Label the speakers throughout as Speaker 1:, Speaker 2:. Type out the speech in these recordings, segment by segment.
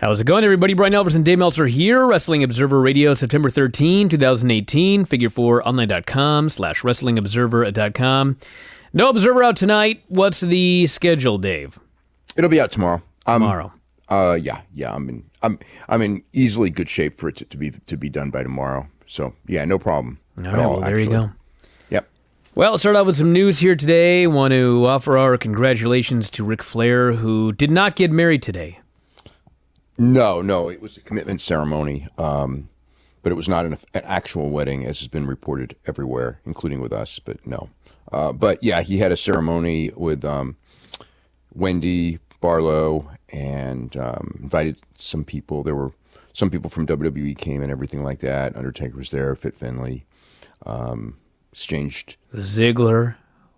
Speaker 1: How's it going, everybody? Brian Alvarez and Dave Meltzer here. Wrestling Observer Radio, September 13, 2018. Figure4online.com/WrestlingObserver.com. No Observer out tonight. What's the schedule, Dave?
Speaker 2: It'll be out tomorrow.
Speaker 1: Tomorrow.
Speaker 2: Yeah. I'm in easily good shape for it to be done by tomorrow. So yeah, no problem.
Speaker 1: All right, well, there you go.
Speaker 2: Yep.
Speaker 1: Well, let's start out with some news here today. Want to offer our congratulations to Ric Flair, who did not get married today.
Speaker 2: No, it was a commitment ceremony, but it was not an actual wedding, as has been reported everywhere, including with us. But no, but yeah, he had a ceremony with Wendy, Barlow, and invited some people. There were some people from WWE came and everything like that. Undertaker was there, Fit Finlay, exchanged.
Speaker 1: Ziggler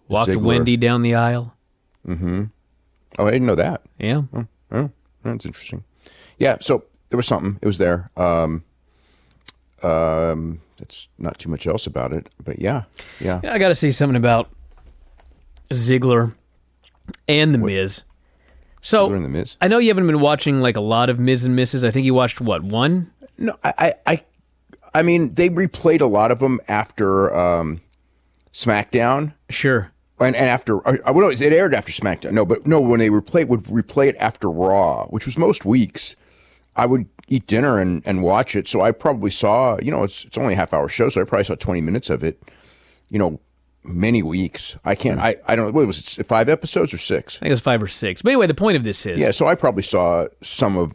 Speaker 1: walked Wendy down the aisle.
Speaker 2: Mm-hmm. Oh, I didn't know that.
Speaker 1: Yeah.
Speaker 2: Oh, that's interesting. Yeah, so there was something. It was there. That's not too much else about it, but yeah.
Speaker 1: I got to say something about Ziggler and The Miz. So
Speaker 2: Ziggler and The Miz? I
Speaker 1: know you haven't been watching like a lot of Miz and Mrs. I think you watched what, one?
Speaker 2: No, I mean they replayed a lot of them after SmackDown.
Speaker 1: Sure.
Speaker 2: And after, well, it aired after SmackDown. No, when they would replay it after Raw, which was most weeks. I would eat dinner and watch it. So I probably saw, it's only a half-hour show, so I probably saw 20 minutes of it, many weeks. I don't know, what was it, 5 episodes or 6?
Speaker 1: I think it was 5 or 6. But anyway, the point of this is...
Speaker 2: Yeah, so I probably saw some of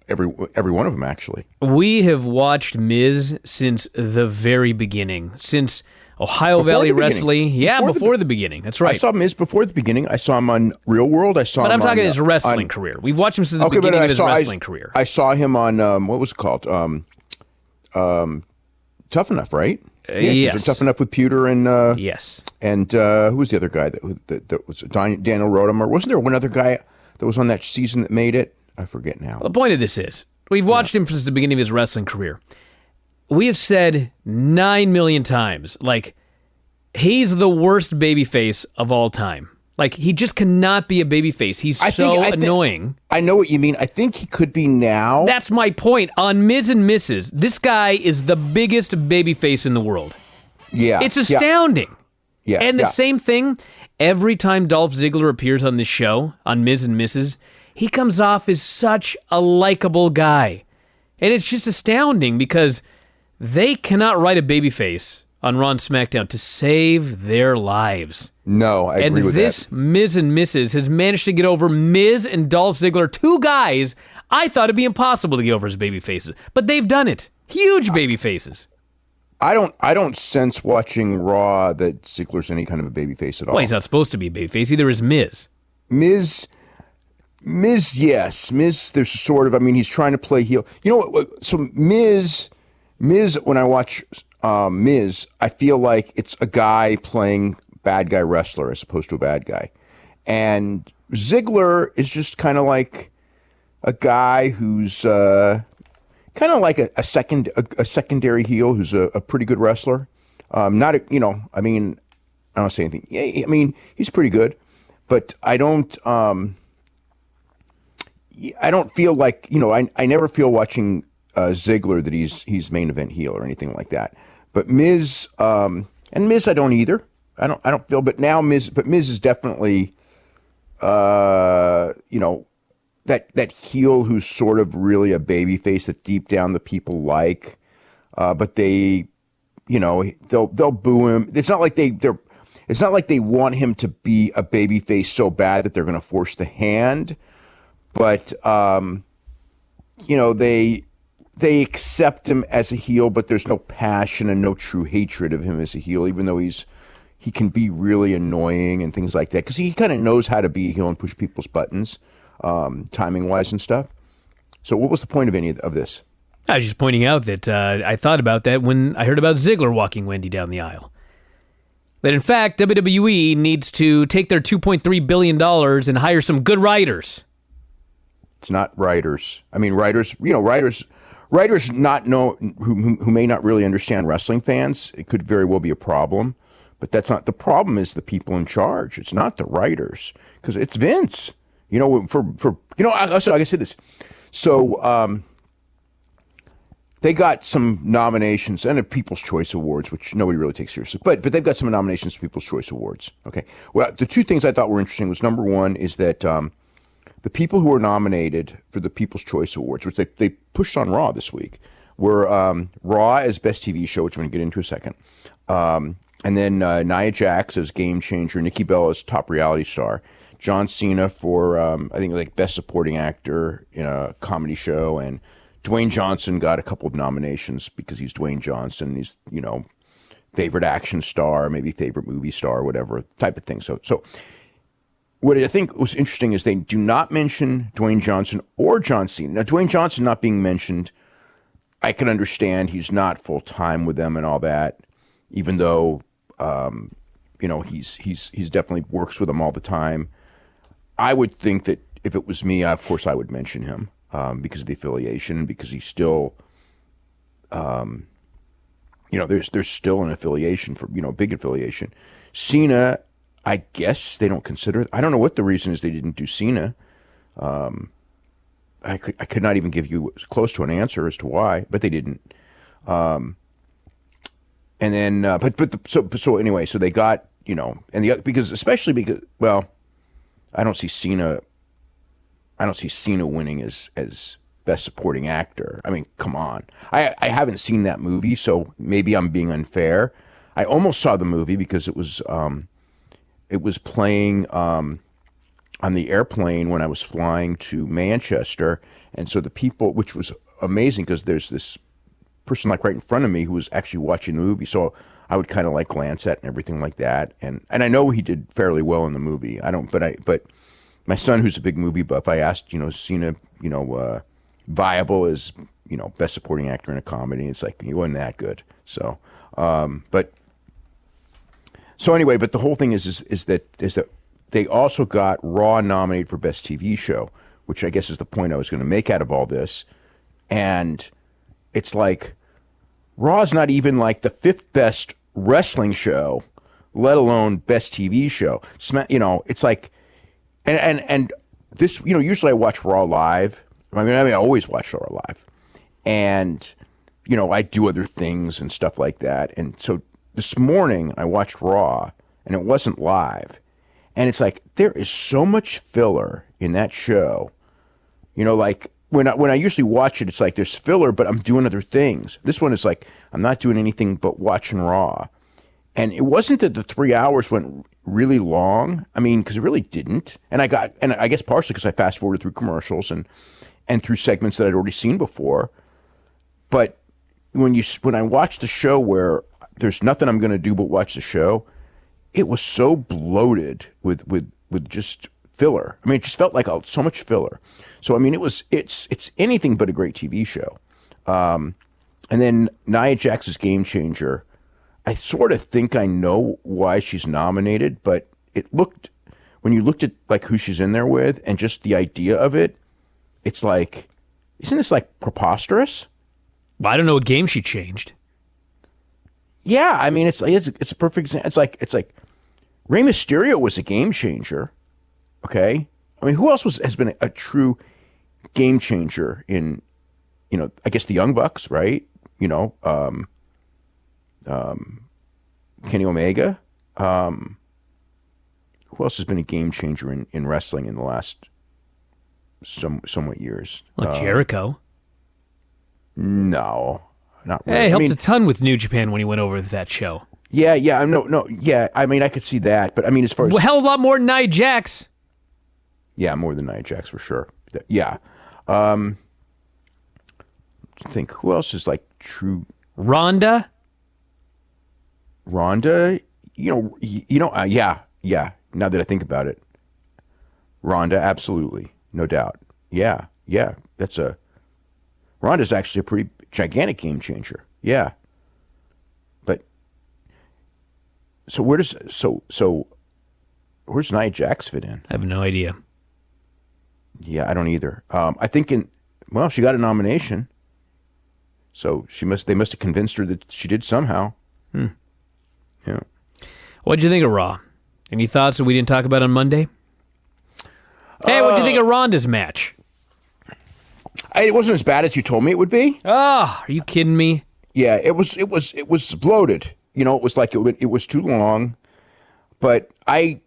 Speaker 2: every one of them, actually.
Speaker 1: We have watched Miz since the very beginning, since... Ohio Valley Wrestling. Yeah, before the beginning. That's right.
Speaker 2: I saw Miz before the beginning. I saw him on Real World.
Speaker 1: But I'm talking his wrestling career. We've watched him since the beginning of his wrestling career.
Speaker 2: I saw him on, what was it called? Tough Enough, right?
Speaker 1: Yes.
Speaker 2: Tough Enough with Pewter and...
Speaker 1: yes.
Speaker 2: And who was the other guy that was Daniel Rodimer? Wasn't there one other guy that was on that season that made it? I forget now.
Speaker 1: Well, the point of this is, we've watched him since the beginning of his wrestling career. We have said 9 million times, like, he's the worst babyface of all time. Like, he just cannot be a babyface. He's annoying.
Speaker 2: I know what you mean. I think he could be now.
Speaker 1: That's my point. On Miz and Mrs., this guy is the biggest babyface in the world.
Speaker 2: Yeah.
Speaker 1: It's astounding.
Speaker 2: Yeah.
Speaker 1: And the same thing, every time Dolph Ziggler appears on this show, on Miz and Mrs., he comes off as such a likable guy. And it's just astounding because... they cannot write a babyface on Raw and Smackdown to save their lives.
Speaker 2: No, I agree with that.
Speaker 1: And this Miz and Mrs. has managed to get over Miz and Dolph Ziggler, two guys I thought it'd be impossible to get over as babyfaces. But they've done it. Huge babyfaces.
Speaker 2: I don't sense watching Raw that Ziggler's any kind of a babyface at all.
Speaker 1: Well, he's not supposed to be a babyface. Either is Miz.
Speaker 2: Miz, yes. Miz, there's sort of, he's trying to play heel. You know what? So Miz, when I watch Miz, I feel like it's a guy playing bad guy wrestler as opposed to a bad guy. And Ziggler is just kind of like a guy who's kind of like a secondary heel who's a pretty good wrestler. I don't say anything. Yeah, he's pretty good, but I don't feel like, I never feel watching Ziggler that he's main event heel or anything like that. But Miz, and Miz I don't either. I don't feel, but Miz is definitely, that heel who's sort of really a baby face that deep down the people like, but they, they'll boo him. It's not like they want him to be a baby face so bad that they're going to force the hand, but, they accept him as a heel, but there's no passion and no true hatred of him as a heel, even though he can be really annoying and things like that, because he kind of knows how to be a heel and push people's buttons, timing-wise and stuff. So what was the point of any of this?
Speaker 1: I was just pointing out that I thought about that when I heard about Ziggler walking Wendy down the aisle. That, in fact, WWE needs to take their $2.3 billion and hire some good writers.
Speaker 2: It's not writers. Writers not know who may not really understand wrestling fans. It could very well be a problem, but that's not the problem. Is the people in charge? It's not the writers, because it's Vince. Like I said this. So they got some nominations and a People's Choice Awards, which nobody really takes seriously. But they've got some nominations for People's Choice Awards. Okay. Well, the two things I thought were interesting was, number one is that the people who were nominated for the People's Choice Awards, which they pushed on Raw this week, were Raw as Best TV Show, which I'm going to get into in a second. And then Nia Jax as Game Changer, Nikki Bella as Top Reality Star, John Cena for, I think, like Best Supporting Actor in a Comedy Show, and Dwayne Johnson got a couple of nominations because he's Dwayne Johnson. He's, favorite action star, maybe favorite movie star, whatever type of thing. So what I think was interesting is they do not mention Dwayne Johnson or John Cena. Now, Dwayne Johnson not being mentioned, I can understand. He's not full time with them and all that, even though he's definitely works with them all the time. I would think that if it was me, of course, I would mention him because of the affiliation, because he's still, there's still an affiliation for big affiliation. Cena, I guess they don't consider it. I don't know what the reason is they didn't do Cena. I could not even give you close to an answer as to why, but they didn't. And then, so anyway, so they got, especially because, well, I don't see Cena winning as Best Supporting Actor. I mean, come on. I haven't seen that movie, so maybe I'm being unfair. I almost saw the movie because it was playing on the airplane when I was flying to Manchester, and so the people, which was amazing because there's this person like right in front of me who was actually watching the movie, so I would kind of like glance at and everything like that, and I know he did fairly well in the movie. But my son, who's a big movie buff, I asked, Cena, viable as Best Supporting Actor in a comedy. It's like he wasn't that good. So, but the whole thing is that they also got Raw nominated for Best TV Show, which I guess is the point I was going to make out of all this. And it's like Raw's not even like the 5th best wrestling show, let alone Best TV Show. It's like, and this, usually I watch Raw live. I mean, I always watch Raw live, and I do other things and stuff like that. And so this morning I watched Raw, and it wasn't live. And it's like, there is so much filler in that show. Like when I usually watch it, it's like there's filler, but I'm doing other things. This one is like, I'm not doing anything but watching Raw. And it wasn't that the 3 hours went really long. I mean, because it really didn't. And I guess partially because I fast forwarded through commercials and through segments that I'd already seen before. But when I watched the show where there's nothing I'm going to do but watch the show, it was so bloated with just filler. I mean, it just felt like so much filler. So I mean, it's anything but a great TV show. And then Nia Jax's Game Changer, I sort of think I know why she's nominated, but when you looked at like who she's in there with and just the idea of it, it's like, isn't this like preposterous?
Speaker 1: Well, I don't know what game she changed.
Speaker 2: Yeah, I mean, it's a perfect example. It's like Rey Mysterio was a game changer. Okay, I mean, who else has been a true game changer in, I guess the Young Bucks, right? Kenny Omega. Who else has been a game changer in wrestling in the last somewhat years?
Speaker 1: Well, Jericho.
Speaker 2: No, not really.
Speaker 1: Hey, helped a ton with New Japan when he went over to that show.
Speaker 2: Yeah, yeah. I mean, I could see that, but I mean, as far as
Speaker 1: hell of a lot more than Nia Jax.
Speaker 2: Yeah, more than Nia Jax for sure. Yeah. I think who else is like true?
Speaker 1: Ronda.
Speaker 2: Yeah. Now that I think about it, Ronda, absolutely, no doubt. Yeah. Ronda's actually a pretty gigantic game changer. Yeah. But so where does Nia Jax fit in?
Speaker 1: I have no idea.
Speaker 2: Yeah, I don't either. I think she got a nomination, so they must have convinced her that she did somehow. Yeah.
Speaker 1: What'd you think of Raw? Any thoughts that we didn't talk about on Monday? Hey, what'd you think of Ronda's match?
Speaker 2: It wasn't as bad as you told me it would be.
Speaker 1: Oh, are you kidding me?
Speaker 2: Yeah, it was bloated. You know, it was like it was too long. But I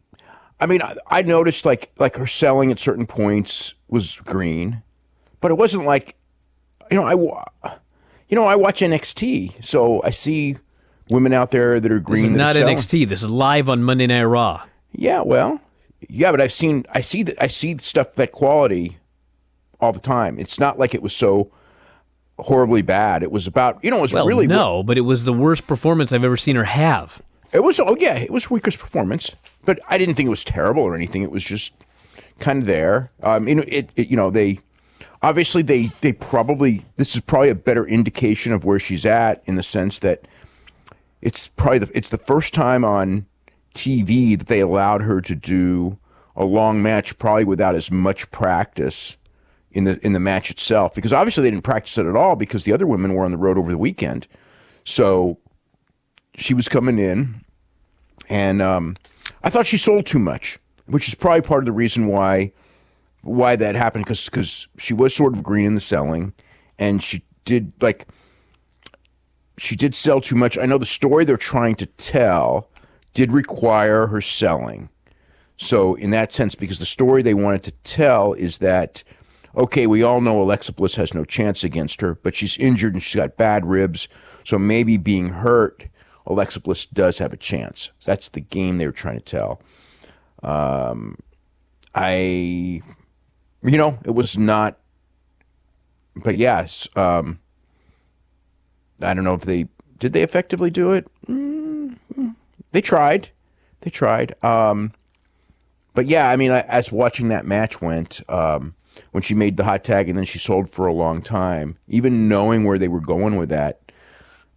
Speaker 2: mean, I noticed like her selling at certain points was green, but it wasn't like, I watch NXT, so I see women out there that are green.
Speaker 1: This is not
Speaker 2: selling.
Speaker 1: NXT. This is live on Monday Night Raw.
Speaker 2: Yeah, well, yeah, but I see stuff that quality all the time. It's not like it was so horribly bad. It was about, it was really
Speaker 1: no, but it was the worst performance I've ever seen her have.
Speaker 2: It was, it was weakest performance, but I didn't think it was terrible or anything. It was just kind of there. They obviously they probably, this is probably a better indication of where she's at, in the sense that it's the first time on TV that they allowed her to do a long match, probably without as much practice in the match itself, because obviously they didn't practice it at all because the other women were on the road over the weekend. So she was coming in, and I thought she sold too much, which is probably part of the reason why that happened, because she was sort of green in the selling, and she did sell too much. I know the story they're trying to tell did require her selling. So in that sense, because the story they wanted to tell is that, okay, we all know Alexa Bliss has no chance against her, but she's injured and she's got bad ribs, so maybe being hurt, Alexa Bliss does have a chance. That's the game they were trying to tell. It was not, but yes, I don't know if did they effectively do it? They tried. But yeah, I mean, as watching that match went, when she made the hot tag and then she sold for a long time, even knowing where they were going with that,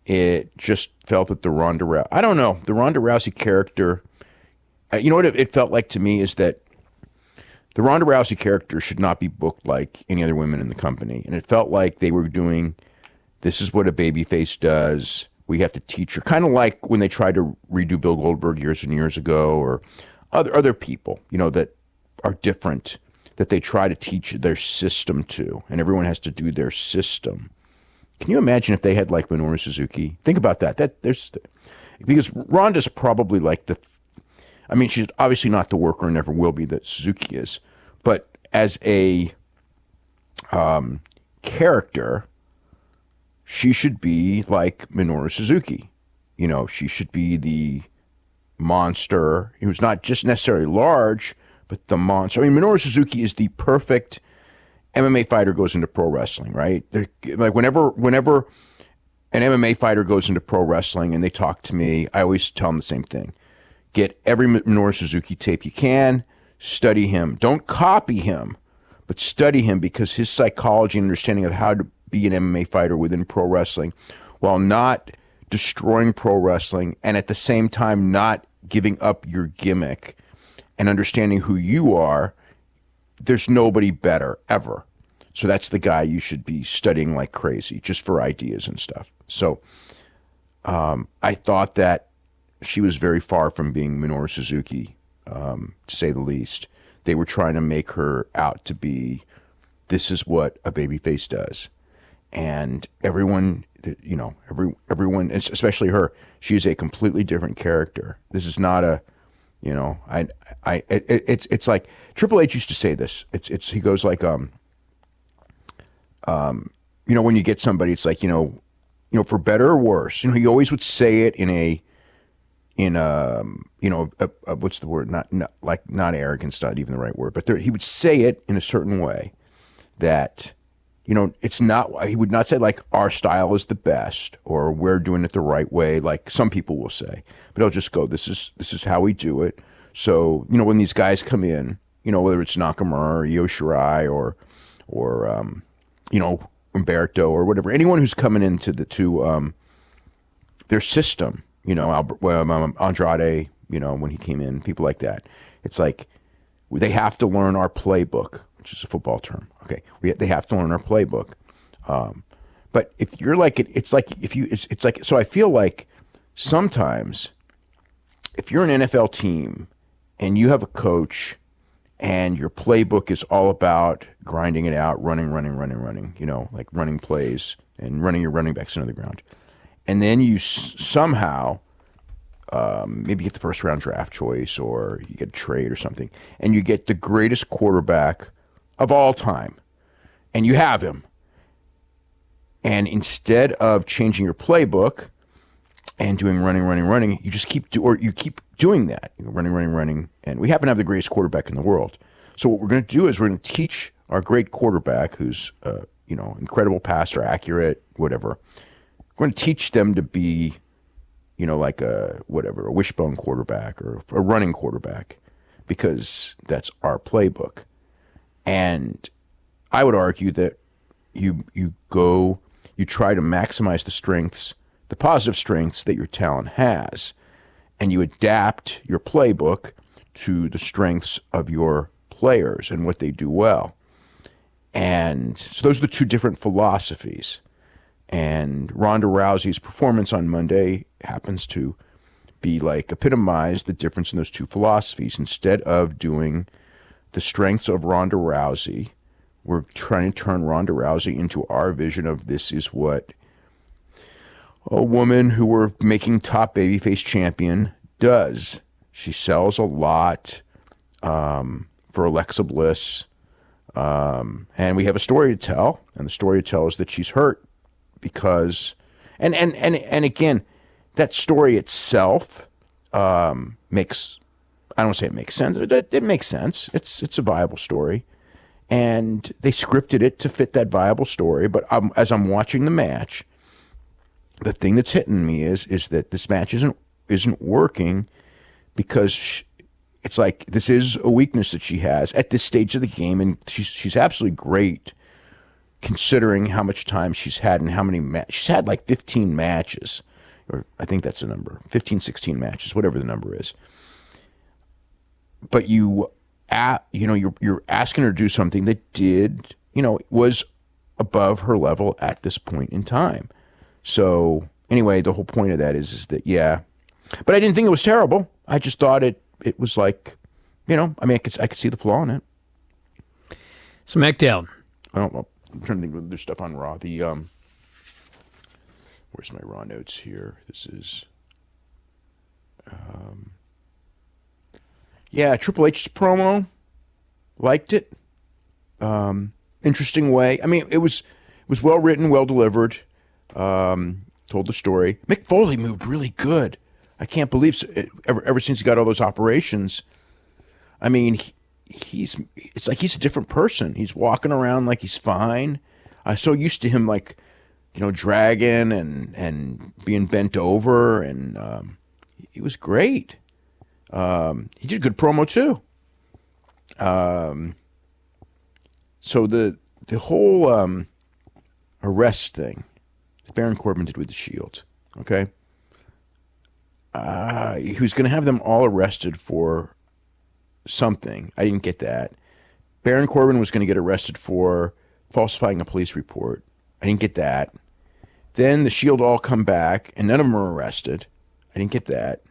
Speaker 2: it just felt that the Ronda Rousey character, you know what it felt like to me is that the Ronda Rousey character should not be booked like any other women in the company. And it felt like they were doing, this is what a babyface does. We have to teach her. Kind of like when they tried to redo Bill Goldberg years and years ago, or other people, that are different, that they try to teach their system to, and everyone has to do their system. Can you imagine if they had like Minoru Suzuki? Think about that. Because Ronda's probably like she's obviously not the worker and never will be that Suzuki is, but as a character, she should be like Minoru Suzuki. She should be the monster who's not just necessarily large, but the monster. I mean, Minoru Suzuki is the perfect MMA fighter goes into pro wrestling, right? Like whenever an MMA fighter goes into pro wrestling and they talk to me, I always tell them the same thing. Get every Minoru Suzuki tape you can, study him. Don't copy him, but study him, because his psychology and understanding of how to be an MMA fighter within pro wrestling, while not destroying pro wrestling and at the same time not giving up your gimmick and understanding who you are, there's nobody better ever. So that's the guy you should be studying like crazy, just for ideas and stuff. So I thought that she was very far from being Minoru Suzuki, to say the least. They were trying to make her out to be, this is what a babyface does. And everyone, everyone, especially her, she is a completely different character. This is not a, it's like Triple H used to say this. He goes like, when you get somebody, it's like, for better or worse. He always would say it in what's the word? Not arrogance, not even the right word, but he would say it in a certain way that, it's not, he would not say like our style is the best or we're doing it the right way, like some people will say, but he'll just go, this is how we do it. So, when these guys come in, whether it's Nakamura or Io Shirai or Umberto or whatever, anyone who's coming into their system, Andrade, when he came in, people like that. It's like they have to learn our playbook, which is a football term. Okay, they have to learn our playbook. But if you're like it's like so. I feel like sometimes if you're an NFL team and you have a coach and your playbook is all about grinding it out, running, like running plays and running your running backs into the ground. And then you somehow maybe get the first round draft choice, or you get a trade or something, and you get the greatest quarterback of all time, and you have him. And instead of changing your playbook and doing running, you just keep doing that, running, and we happen to have the greatest quarterback in the world. So what we're going to do is we're going to teach our great quarterback, who's incredible passer, accurate, whatever. We're going to teach them to be, like a wishbone quarterback or a running quarterback, because that's our playbook. And I would argue that you try to maximize the positive strengths that your talent has, and you adapt your playbook to the strengths of your players and what they do well. And so those are the two different philosophies. And Ronda Rousey's performance on Monday happens to be like epitomize the difference in those two philosophies. Instead of doing the strengths of Ronda Rousey, we're trying to turn Ronda Rousey into our vision of this is what a woman who we're making top babyface champion does. She sells a lot for Alexa Bliss. And we have a story to tell. And the story to tell is that she's hurt because, and again, that story itself makes, I don't want to say it makes sense. It makes sense. It's a viable story. And they scripted it to fit that viable story. But as I'm watching the match, the thing that's hitting me is that this match isn't working, because it's like this is a weakness that she has at this stage of the game, and she's absolutely great considering how much time she's had and how many she's had, like 15 matches, or I think that's the number, 15, 16 matches, whatever the number is. But you're asking her to do something that was above her level at this point in time. So anyway, the whole point of that is that, yeah, but I didn't think it was terrible. I just thought it was like, I could see the flaw in it.
Speaker 1: SmackDown.
Speaker 2: I'm trying to think of there's stuff on Raw. Where's my Raw notes here? This is, Triple H's promo. Liked it. Interesting way. I mean, it was well written, well delivered. Told the story. Mick Foley moved really good. I can't believe ever since he got all those operations. I mean, it's like he's a different person. He's walking around like he's fine. I'm so used to him, like, dragging and being bent over, and he was great. He did a good promo too. So the whole arrest thing that Baron Corbin did with the Shield, okay? He was going to have them all arrested for something. I didn't get that. Baron Corbin was going to get arrested for falsifying a police report. I didn't get that. Then the Shield all come back, and none of them are arrested. I didn't get that.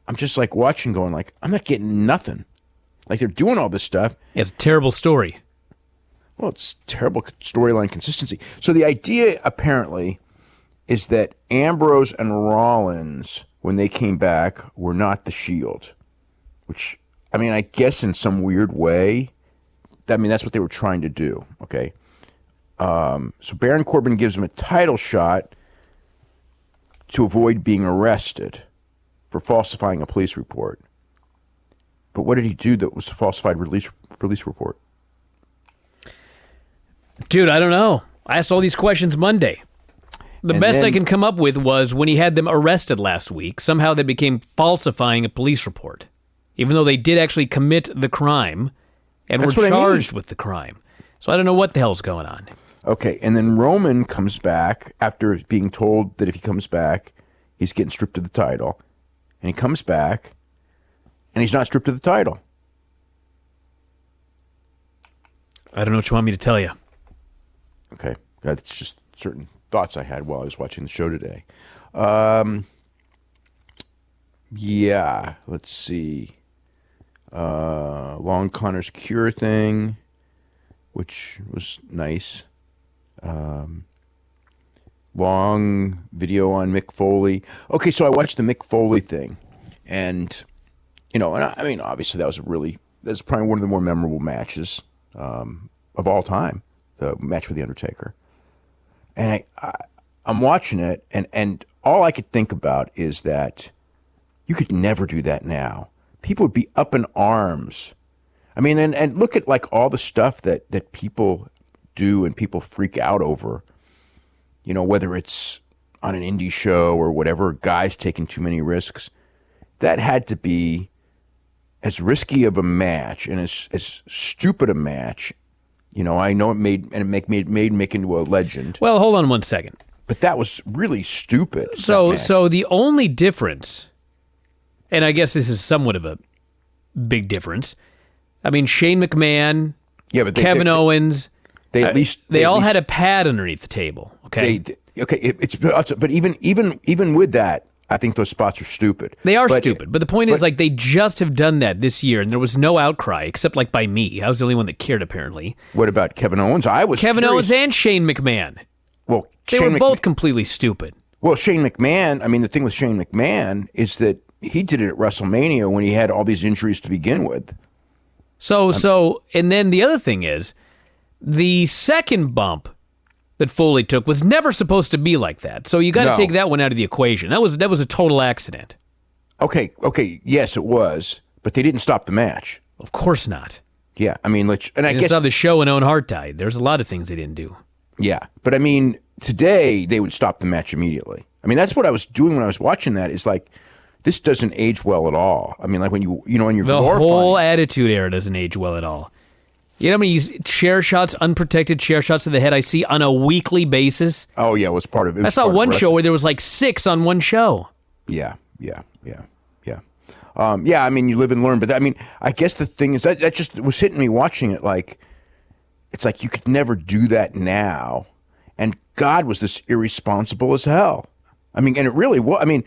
Speaker 2: I'm just like watching, going like, I'm not getting nothing. Like, they're doing all this stuff.
Speaker 1: Yeah, it's a terrible story.
Speaker 2: Well, it's terrible storyline consistency. So the idea, apparently, is that Ambrose and Rollins, when they came back, were not the Shield. Which, I mean, I guess in some weird way, that's what they were trying to do, okay? So Baron Corbin gives him a title shot to avoid being arrested for falsifying a police report. But what did he do that was a falsified police report?
Speaker 1: Dude, I don't know. I asked all these questions Monday. The best I can come up with was when he had them arrested last week, somehow they became falsifying a police report, even though they did actually commit the crime and were charged with the crime. So I don't know what the hell's going on.
Speaker 2: Okay, and then Roman comes back after being told that if he comes back, he's getting stripped of the title. And he comes back, and he's not stripped of the title.
Speaker 1: I don't know what you want me to tell you.
Speaker 2: Okay, that's just certain thoughts I had while I was watching the show today. Yeah, let's see. Long Connor's Cure thing, which was nice. Long video on Mick Foley. Okay, so I watched the Mick Foley thing, and and I mean, obviously that's probably one of the more memorable matches of all time, the match with the Undertaker. And I'm watching it, and all I could think about is that you could never do that now. People would be up in arms. I mean, and look at like all the stuff that people do and people freak out over. Whether it's on an indie show or whatever, guys taking too many risks. That had to be as risky of a match and as stupid a match. I know it made Mick into a legend.
Speaker 1: Well, hold on one second.
Speaker 2: But that was really stupid.
Speaker 1: So the only difference, and I guess this is somewhat of a big difference. I mean, Shane McMahon, Kevin Owens, they all had a pad underneath the table. Okay.
Speaker 2: But even with that, I think those spots are stupid.
Speaker 1: They are stupid. But the point is, like, they just have done that this year, and there was no outcry except like by me. I was the only one that cared, apparently.
Speaker 2: What about Kevin Owens?
Speaker 1: Kevin Owens and Shane McMahon.
Speaker 2: Well,
Speaker 1: they were both completely stupid.
Speaker 2: Well, Shane McMahon. I mean, the thing with Shane McMahon is that he did it at WrestleMania when he had all these injuries to begin with.
Speaker 1: So, and then the other thing is, the second bump that Foley took was never supposed to be like that. So you got to take that one out of the equation. That was a total accident.
Speaker 2: Okay, yes, it was, but they didn't stop the match.
Speaker 1: Of course not.
Speaker 2: Yeah, I mean, I guess
Speaker 1: stop the show and Owen Hart died. There's a lot of things they didn't do.
Speaker 2: Yeah, but I mean, today they would stop the match immediately. I mean, that's what I was doing when I was watching that. Is like, this doesn't age well at all. I mean, like when when you're
Speaker 1: the whole Attitude Era doesn't age well at all. You know how many chair shots, unprotected chair shots to the head I see on a weekly basis?
Speaker 2: Oh, yeah, it was part of it.
Speaker 1: I saw one show where there was like 6 on one show.
Speaker 2: Yeah. I mean, you live and learn. But I mean, I guess the thing is that just was hitting me watching it. Like, it's like you could never do that now. And God, was this irresponsible as hell. I mean, and it really was. I mean,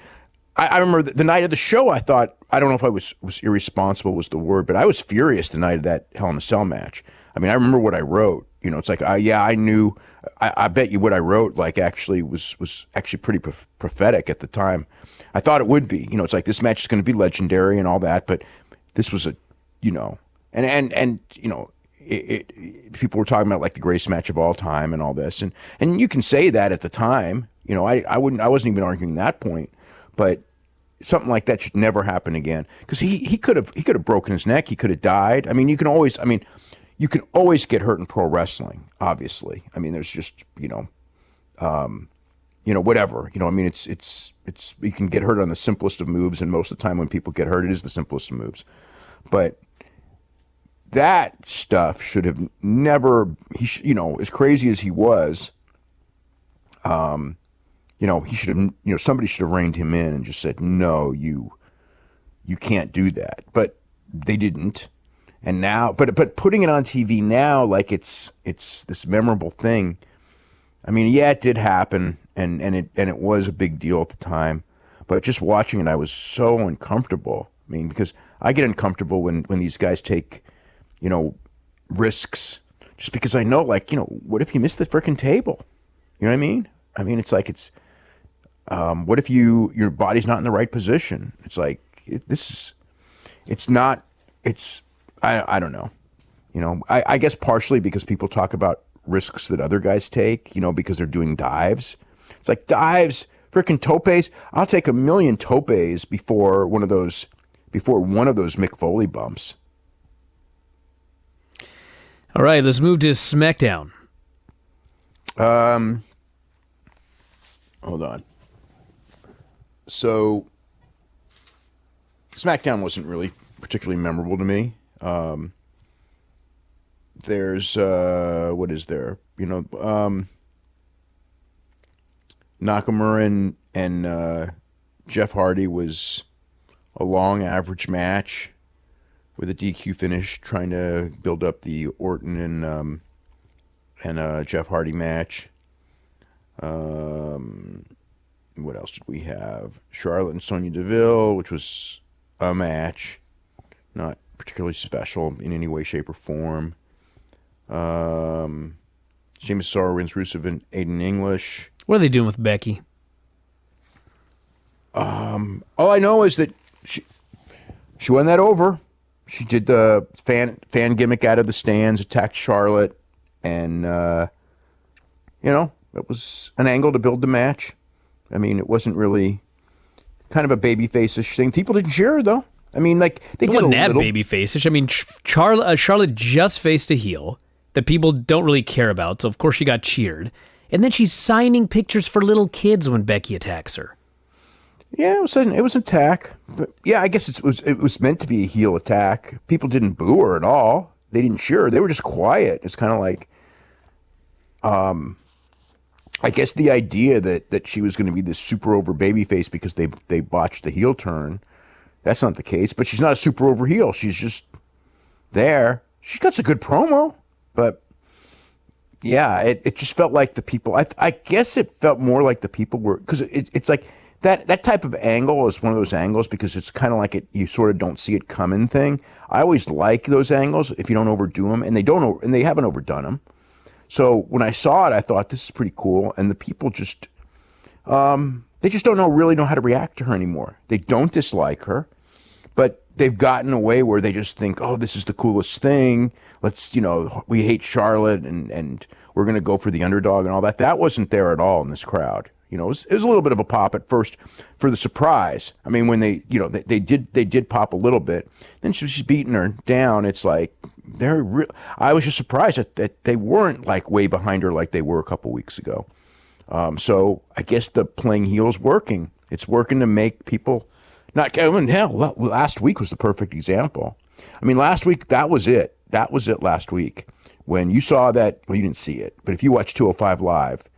Speaker 2: I remember the night of the show, I thought, I don't know if I was irresponsible was the word, but I was furious the night of that Hell in a Cell match. I mean, I remember what I wrote. It's like, I knew. I bet you what I wrote like actually was actually pretty prophetic at the time. I thought it would be. It's like, this match is going to be legendary and all that, but this was people were talking about like the greatest match of all time and all this, and you can say that at the time. I wasn't even arguing that point. But something like that should never happen again, because he could have broken his neck. He could have died. I mean, you can always get hurt in pro wrestling. Obviously, I mean, there's just whatever. I mean, it's you can get hurt on the simplest of moves, and most of the time when people get hurt, it is the simplest of moves. But that stuff should have never. As crazy as he was, he should have, somebody should have reined him in and just said, no, you can't do that. But they didn't. And now, but putting it on TV now, like it's this memorable thing. I mean, yeah, it did happen, and it was a big deal at the time. But just watching it, I was so uncomfortable. I mean, because I get uncomfortable when these guys take, risks, just because I know, like, what if you miss the freaking table? You know what I mean? I mean, it's like what if your body's not in the right position? It's like, I don't know. I guess partially because people talk about risks that other guys take, because they're doing dives. It's like dives, freaking topes. I'll take 1,000,000 topes before one of those Mick Foley bumps.
Speaker 1: All right, let's move to SmackDown.
Speaker 2: Hold on. So, SmackDown wasn't really particularly memorable to me. There's, what is there? Nakamura and Jeff Hardy was a long average match with a DQ finish, trying to build up the Orton and Jeff Hardy match. What else did we have? Charlotte and Sonya Deville, which was a match, not particularly special in any way, shape, or form. Sheamus Sorrow wins Rusev and Aiden English.
Speaker 1: What are they doing with Becky?
Speaker 2: All I know is that she won that over. She did the fan gimmick out of the stands, attacked Charlotte, and it was an angle to build the match. I mean, it wasn't really kind of a babyface-ish thing. People didn't cheer her, though. I mean, like, they did a
Speaker 1: wasn't that
Speaker 2: little.
Speaker 1: babyface-ish. I mean, Charlotte just faced a heel that people don't really care about, so of course she got cheered. And then she's signing pictures for little kids when Becky attacks her.
Speaker 2: Yeah, it was an attack. But yeah, I guess it was meant to be a heel attack. People didn't boo her at all. They didn't cheer her. They were just quiet. It's kind of like, I guess the idea that she was going to be this super over babyface because they botched the heel turn. That's not the case. But she's not a super over heel. She's just there. She got a good promo, but yeah, it just felt like the people. I guess it felt more like the people were, because it's like that type of angle is one of those angles because it's kind of like you sort of don't see it coming thing. I always like those angles if you don't overdo them, and they haven't overdone them. So when I saw it, I thought this is pretty cool, and the people just they just really know how to react to her anymore. They don't dislike her, but they've gotten away where they just think, oh, this is the coolest thing. Let's, we hate Charlotte and we're going to go for the underdog and all that. That wasn't there at all in this crowd. It was a little bit of a pop at first for the surprise. I mean, when they did pop a little bit. Then she's beating her down. It's like I was just surprised that they weren't like way behind her like they were a couple weeks ago. So I guess the playing heel's working. It's working to make people not. I mean, hell, last week was the perfect example. I mean, last week that was it. That was it last week when you saw that. Well, you didn't see it, but if you watch 205 Live.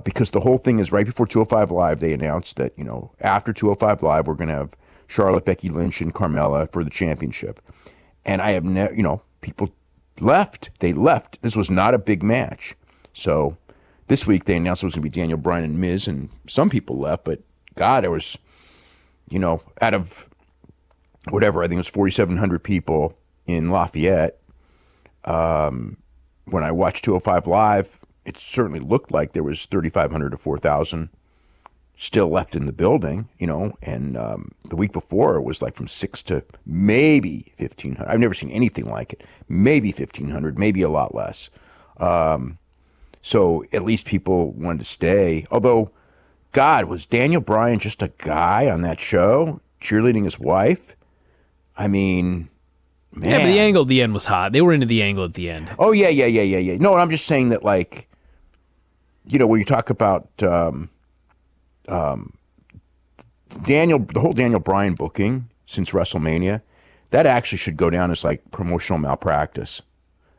Speaker 2: Because the whole thing is right before 205 Live, they announced that, after 205 Live, we're going to have Charlotte, Becky Lynch, and Carmella for the championship. And I have never, people left. They left. This was not a big match. So this week they announced it was going to be Daniel Bryan and Miz, and some people left. But God, there was, out of whatever, I think it was 4,700 people in Lafayette. When I watched 205 Live, it certainly looked like there was 3,500 to 4,000 still left in the building, and the week before it was like from 6 to maybe 1,500. I've never seen anything like it. Maybe 1,500, maybe a lot less. So at least people wanted to stay. Although, God, was Daniel Bryan just a guy on that show cheerleading his wife? I mean, man.
Speaker 1: Yeah, but the angle at the end was hot. They were into the angle at the end.
Speaker 2: Oh, yeah. No, I'm just saying that, like, when you talk about the whole Daniel Bryan booking since WrestleMania, that actually should go down as like promotional malpractice.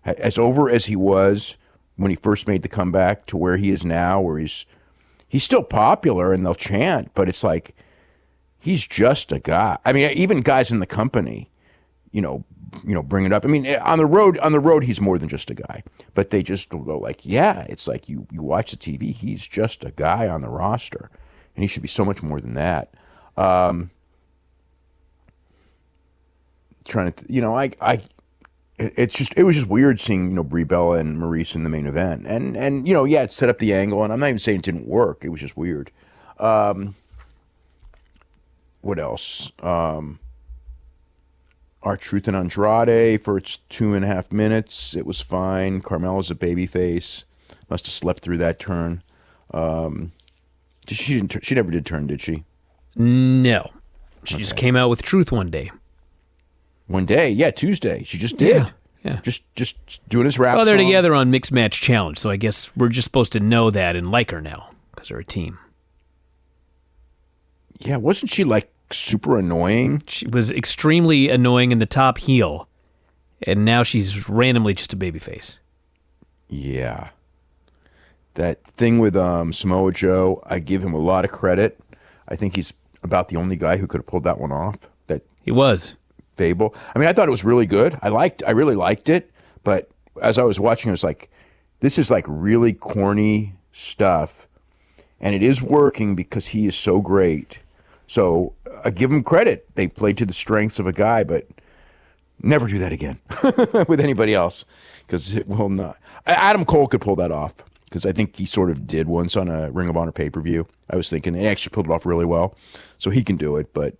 Speaker 2: As over as he was when he first made the comeback to where he is now, where he's still popular and they'll chant, but it's like he's just a guy. I mean, even guys in the company, bring it up. I mean, on the road, he's more than just a guy. But they just go like, yeah, it's like you watch the TV, he's just a guy on the roster, and he should be so much more than that. It was just weird seeing Brie Bella and Maurice in the main event, and it set up the angle, and I'm not even saying it didn't work. It was just weird. What else? R-Truth and Andrade for its 2.5 minutes. It was fine. Carmella's a babyface. Must have slept through that turn. She never did turn, did she?
Speaker 1: No. She just came out with Truth one day.
Speaker 2: One day? Yeah, Tuesday. She just did.
Speaker 1: Yeah.
Speaker 2: Just doing his rap
Speaker 1: Well, they're
Speaker 2: song.
Speaker 1: together on Mixed Match Challenge, so I guess we're just supposed to know that and like her now because they're a team.
Speaker 2: Yeah, wasn't she like super annoying?
Speaker 1: She was extremely annoying in the top heel, and now she's randomly just a babyface.
Speaker 2: Yeah. That thing with Samoa Joe, I give him a lot of credit. I think he's about the only guy who could have pulled that one off. That
Speaker 1: he was.
Speaker 2: Fable. I mean, I thought it was really good. I really liked it, but as I was watching, I was like, this is like really corny stuff, and it is working because he is so great. So I give him credit. They played to the strengths of a guy, but Never do that again with anybody else, because it will not. Adam Cole could pull that off, because I think he sort of did once on a Ring of Honor pay-per-view. I was thinking they actually pulled it off really well, so he can do it, but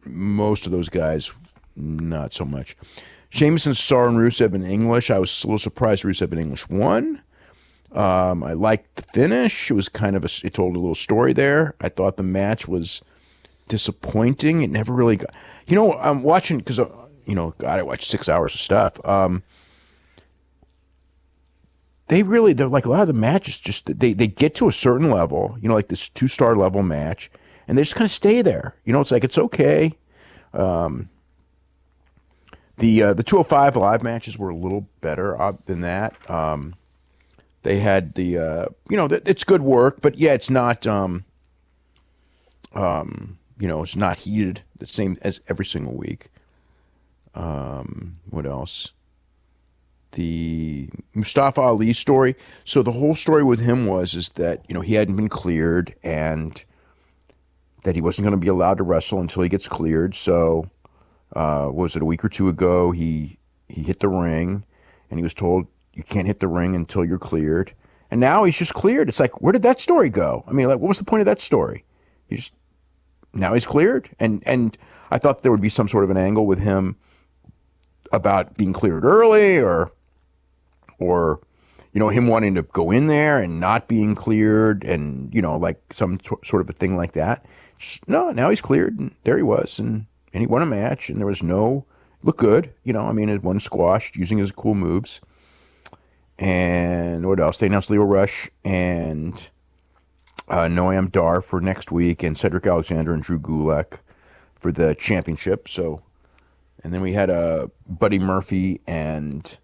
Speaker 2: most of those guys, not so much. Sheamus and Cesaro and Rusev in English. I was a little surprised Rusev in English won. I liked the finish. It was kind of it told a little story there. I thought the match was disappointing. It never really got, I'm watching, because, God, I watched 6 hours of stuff. They're like, a lot of the matches just, they get to a certain level, like this 2-star level match, and they just kind of stay there. It's like, it's okay. The 205 live matches were a little better than that. They had it's good work, but yeah, it's not, it's not heated the same as every single week. What else? The Mustafa Ali story. So the whole story with him is that, he hadn't been cleared and that he wasn't going to be allowed to wrestle until he gets cleared. So, was it a week or two ago, he hit the ring and he was told, you can't hit the ring until you're cleared. And now he's just cleared. It's like, where did that story go? I mean, like, what was the point of that story? Now he's cleared. And I thought there would be some sort of an angle with him about being cleared early or him wanting to go in there and not being cleared and, like some sort of a thing like that. No, now he's cleared and there he was and he won a match and there was looked good, it won squashed using his cool moves. And what else? They announced Leo Rush and Noam Dar for next week and Cedric Alexander and Drew Gulak for the championship. So, and then we had a Buddy Murphy and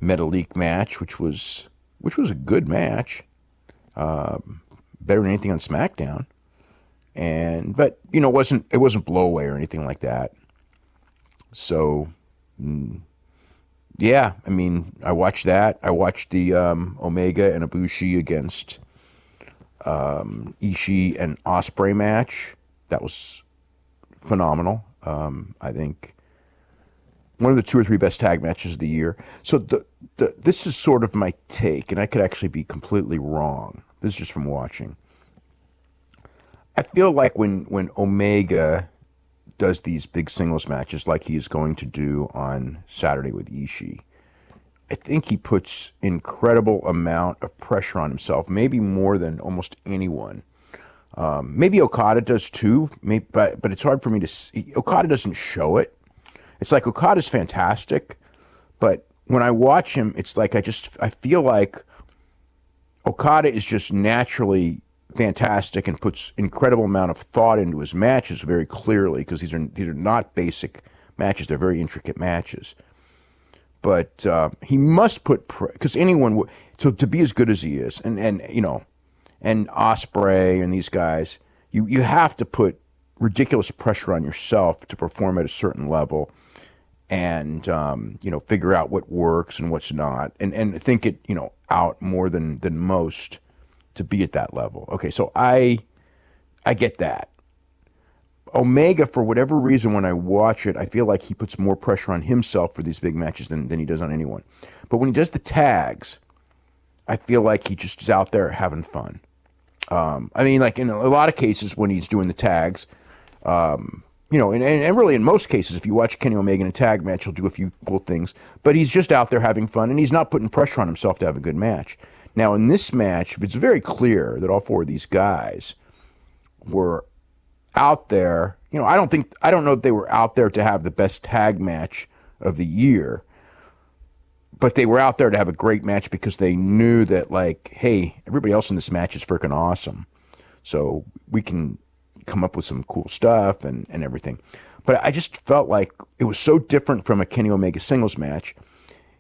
Speaker 2: Metalik match, which was a good match, better than anything on SmackDown. But it wasn't blowaway or anything like that. So, yeah, I mean, I watched that. I watched the Omega and Ibushi against Ishii and Ospreay match. That was phenomenal. I think one of the 2 or 3 best tag matches of the year. So this is sort of my take, and I could actually be completely wrong. This is just from watching. I feel like when Omega does these big singles matches like he is going to do on Saturday with Ishii, I think he puts incredible amount of pressure on himself, maybe more than almost anyone. Maybe Okada does too, but it's hard for me to see. Okada doesn't show it. It's like Okada's fantastic, but when I watch him, it's like I feel like Okada is just naturally fantastic and puts incredible amount of thought into his matches very clearly, because these are not basic matches; they're very intricate matches. But he must put, because anyone would, so to be as good as he is, and Ospreay and these guys, you have to put ridiculous pressure on yourself to perform at a certain level, and figure out what works and what's not, and think it out more than most to be at that level. Okay, so I get that. Omega, for whatever reason, when I watch it, I feel like he puts more pressure on himself for these big matches than he does on anyone. But when he does the tags, I feel like he just is out there having fun. I mean, like in a lot of cases when he's doing the tags, and really in most cases, if you watch Kenny Omega in a tag match, he'll do a few cool things. But he's just out there having fun, and he's not putting pressure on himself to have a good match. Now, in this match, it's very clear that all 4 of these guys were out there. I don't know that they were out there to have the best tag match of the year, but they were out there to have a great match because they knew that, like, hey, everybody else in this match is freaking awesome. So we can come up with some cool stuff and everything. But I just felt like it was so different from a Kenny Omega singles match.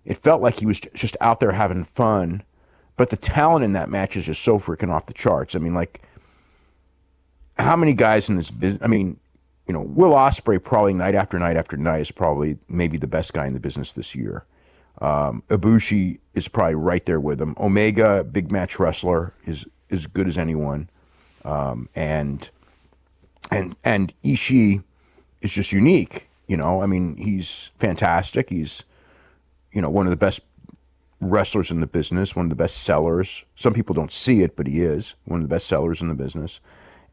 Speaker 2: It felt like he was just out there having fun, but the talent in that match is just so freaking off the charts. I mean, like, how many guys in this business? I mean, Will Ospreay probably night after night after night is probably maybe the best guy in the business this year. Ibushi is probably right there with him. Omega, big match wrestler, is as good as anyone. And Ishii is just unique. You know, I mean, he's fantastic. He's, you know, one of the best wrestlers in the business, one of the best sellers. Some people don't see it, but he is one of the best sellers in the business.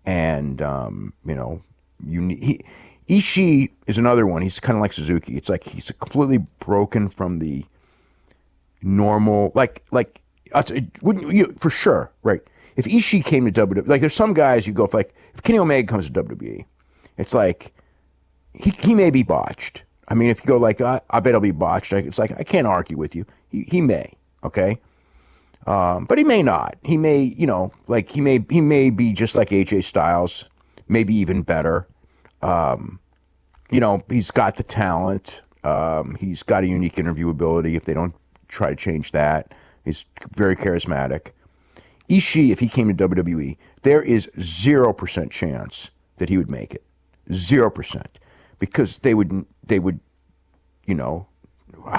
Speaker 2: And, you know, Ishii is another one. He's kind of like Suzuki. It's like he's completely broken from the normal, wouldn't you, for sure, right? If Ishii came to WWE, like there's some guys you go for, like if Kenny Omega comes to WWE, it's like he may be botched. I mean, if you go like, I bet he'll be botched. It's like, I can't argue with you. He may, okay? But he may not. He may, you know, like he may be just like AJ Styles, maybe even better. You know, he's got the talent. He's got a unique interview ability if they don't try to change that. He's very charismatic. Ishii, if he came to WWE, there is 0% chance that he would make it. 0%. Because they would, you know,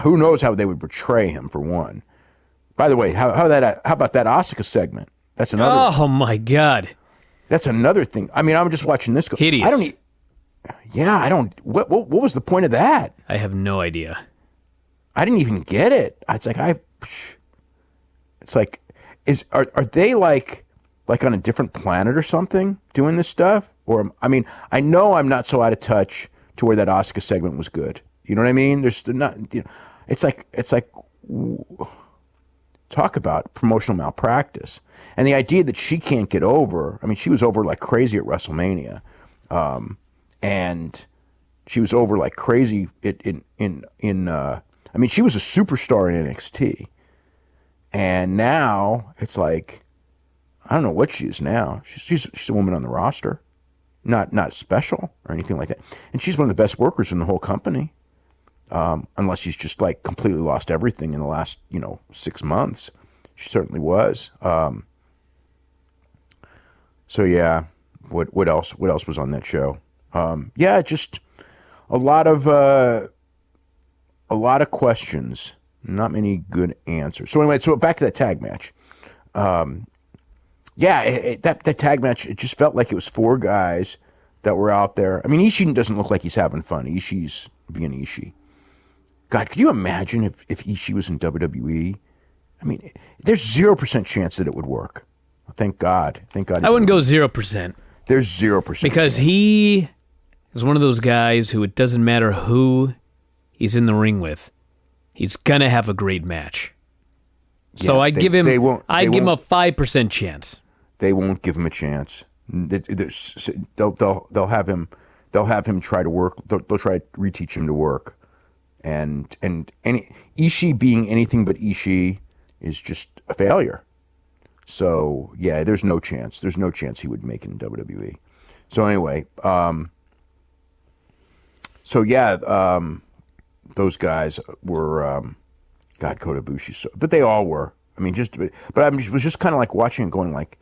Speaker 2: who knows how they would portray him, for one. By the way, how about that Asuka segment? That's another.
Speaker 1: Oh my God.
Speaker 2: That's another thing. I mean, I'm just watching this go.
Speaker 1: Hideous.
Speaker 2: I don't. What was the point of that?
Speaker 1: I have no idea.
Speaker 2: I didn't even get it. It's like It's like, are they like on a different planet or something doing this stuff? Or I mean, I know I'm not so out of touch to where that Asuka segment was good. You know what I mean? There's not. You know, it's like talk about promotional malpractice, and the idea that she can't get over. I mean, she was over like crazy at WrestleMania, and she was over like crazy I mean, she was a superstar in NXT, and now it's like, I don't know what she is now. She's a woman on the roster, not special or anything like that, and she's one of the best workers in the whole company. Unless she's just like completely lost everything in the last, 6 months. She certainly was. So yeah, what else was on that show? Yeah, just a lot of questions, not many good answers. So anyway, so back to that tag match. Yeah, that tag match, it just felt like it was 4 guys that were out there. I mean, Ishii doesn't look like he's having fun. Ishii's being Ishii. God, could you imagine if Ishii was in WWE? I mean, there's 0% chance that it would work. Thank God.
Speaker 1: I wouldn't go 0%.
Speaker 2: There's 0%.
Speaker 1: Because he is one of those guys who it doesn't matter who he's in the ring with, he's going to have a great match. So I'd give him a 5% chance. They
Speaker 2: won't give him a chance. They'll have him try to work. They'll try to reteach him to work. And Ishii being anything but Ishii is just a failure. So yeah, there's no chance. There's no chance he would make it in WWE. So anyway, those guys were Kota Ibushi. But they all were. I mean, but I was just kind of like watching and going like,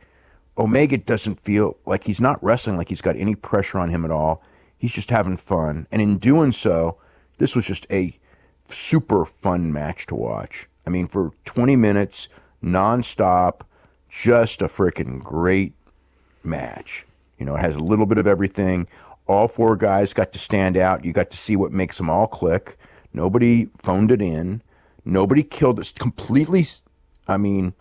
Speaker 2: Omega doesn't feel like he's not wrestling like he's got any pressure on him at all. He's just having fun, and in doing so, this was just a super fun match to watch. I mean, for 20 minutes, nonstop, just a freaking great match. It has a little bit of everything. All 4 guys got to stand out. You got to see what makes them all click. Nobody phoned it in. Nobody killed it. Completely, I mean,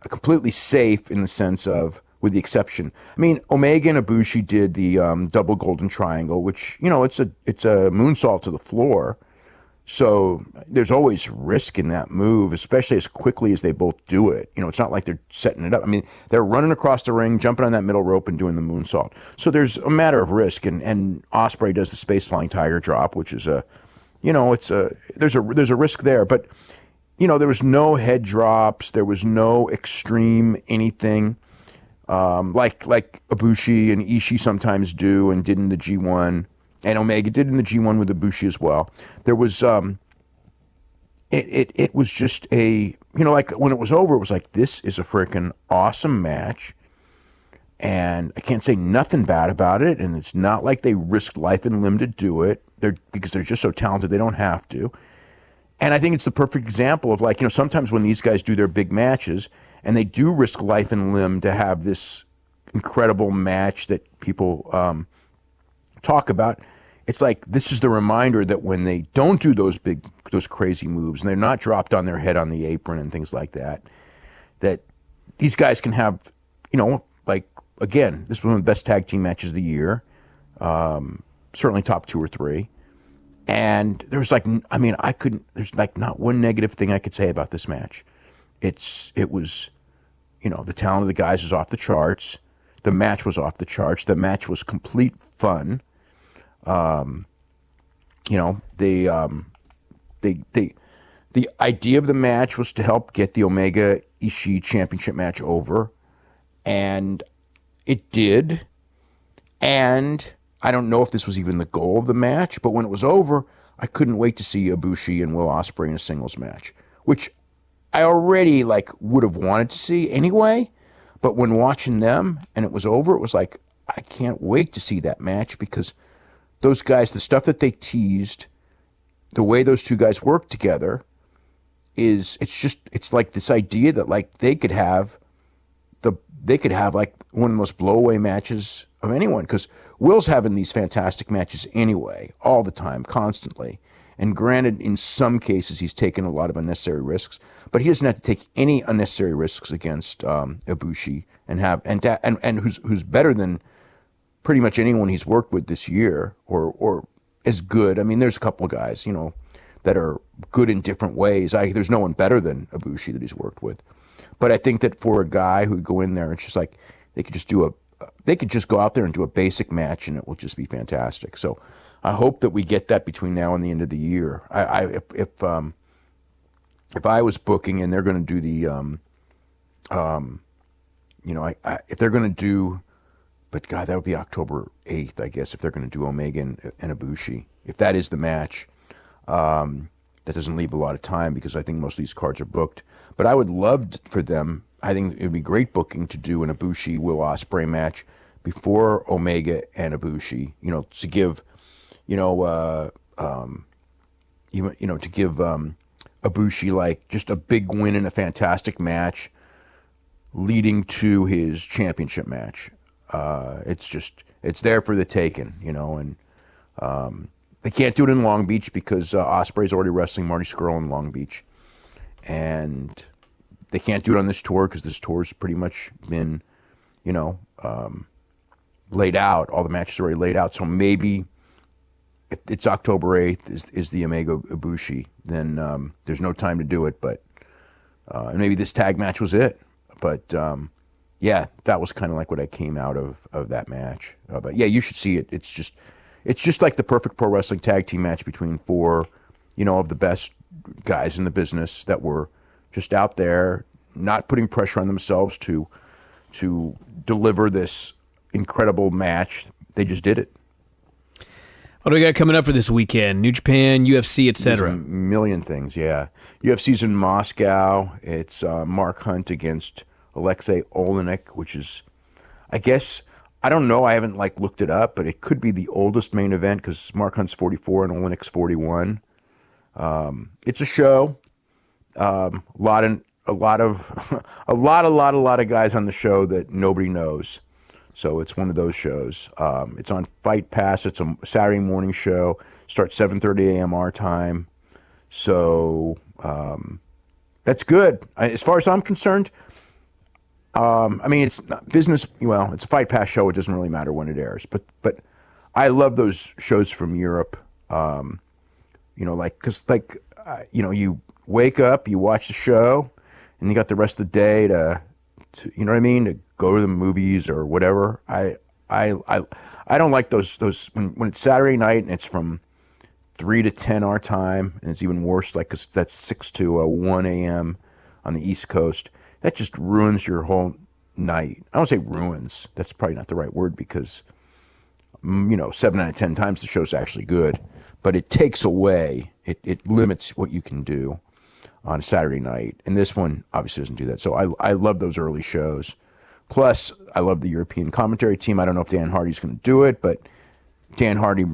Speaker 2: completely safe in the sense of, with the exception, I mean, Omega and Ibushi did the double golden triangle, which, it's a moonsault to the floor. So there's always risk in that move, especially as quickly as they both do it. It's not like they're setting it up. I mean, they're running across the ring, jumping on that middle rope and doing the moonsault. So there's a matter of risk. And Ospreay does the space flying tiger drop, which is there's a risk there. But, there was no head drops. There was no extreme anything. Like Ibushi and Ishii sometimes do and did in the G1, and Omega did in the G1 with Ibushi as well. There was, it was just like when it was over, it was like, this is a freaking awesome match, and I can't say nothing bad about it, and it's not like they risked life and limb to do it, because they're just so talented they don't have to. And I think it's the perfect example of sometimes when these guys do their big matches, and they do risk life and limb to have this incredible match that people talk about, it's like this is the reminder that when they don't do those crazy moves and they're not dropped on their head on the apron and things like that, that these guys can have, like, again, this was one of the best tag team matches of the year, certainly top 2 or 3. And there's like, there's like not one negative thing I could say about this match. It was, the talent of the guys is off the charts. The match was off the charts. The match was complete fun. The idea of the match was to help get the Omega Ishii championship match over, and it did. And I don't know if this was even the goal of the match, but when it was over, I couldn't wait to see Ibushi and Will Ospreay in a singles match, which I already would have wanted to see anyway. But when watching them and it was over, it was like, I can't wait to see that match, because those guys, the stuff that they teased, the way those two guys work together it's like this idea that they could have like one of the most blow-away matches of anyone, because Will's having these fantastic matches anyway, all the time, constantly. And granted, in some cases, he's taken a lot of unnecessary risks, but he doesn't have to take any unnecessary risks against Ibushi and who's better than pretty much anyone he's worked with this year, or as good. I mean, there's a couple of guys, that are good in different ways. There's no one better than Ibushi that he's worked with. But I think that for a guy who would go in there, it's just like they could just go out there and do a basic match, and it will just be fantastic. So I hope that we get that between now and the end of the year. If I was booking and they're going to do the, if they're going to do, but God, that would be October 8th, I guess, if they're going to do Omega and Ibushi. If that is the match, that doesn't leave a lot of time, because I think most of these cards are booked. But I would love for them, I think it would be great booking to do an Ibushi Will Ospreay match before Omega and Ibushi, to give, to give Ibushi just a big win in a fantastic match leading to his championship match. It's there for the taking, and they can't do it in Long Beach because Ospreay's already wrestling Marty Scurll in Long Beach. And they can't do it on this tour because this tour's pretty much been, laid out. All the matches are already laid out. So maybe if it's October 8th is the Omega Ibushi, then there's no time to do it. But maybe this tag match was it. But yeah, that was kind of like what I came out of that match. But yeah, you should see it. It's just like the perfect pro wrestling tag team match between 4, of the best guys in the business that were just out there, not putting pressure on themselves to deliver this incredible match. They just did it.
Speaker 1: What do we got coming up for this weekend? New Japan, UFC, etc.
Speaker 2: There's a million things, yeah. UFC's in Moscow. It's Mark Hunt against Alexei Olenek, which is, I guess, I don't know. I haven't looked it up, but it could be the oldest main event because Mark Hunt's 44 and Olenek's 41. It's a show. A lot of guys on the show that nobody knows. So it's one of those shows. It's on Fight Pass. It's a Saturday morning show. Starts 7:30 a.m. our time. So that's good. As far as I'm concerned, it's not business. Well, it's a Fight Pass show. It doesn't really matter when it airs. But I love those shows from Europe. You wake up, you watch the show, and you got the rest of the day to to go to the movies or whatever. I don't like those when it's Saturday night and it's from 3 to 10 our time, and it's even worse because that's 6 to 1 a.m. on the East Coast. That just ruins your whole night. I don't say ruins. That's probably not the right word because 7 out of 10 times the show's actually good, but it takes away. It limits what you can do on a Saturday night, and this one obviously doesn't do that. So I love those early shows. Plus, I love the European commentary team. I don't know if Dan Hardy's going to do it, but Dan Hardy,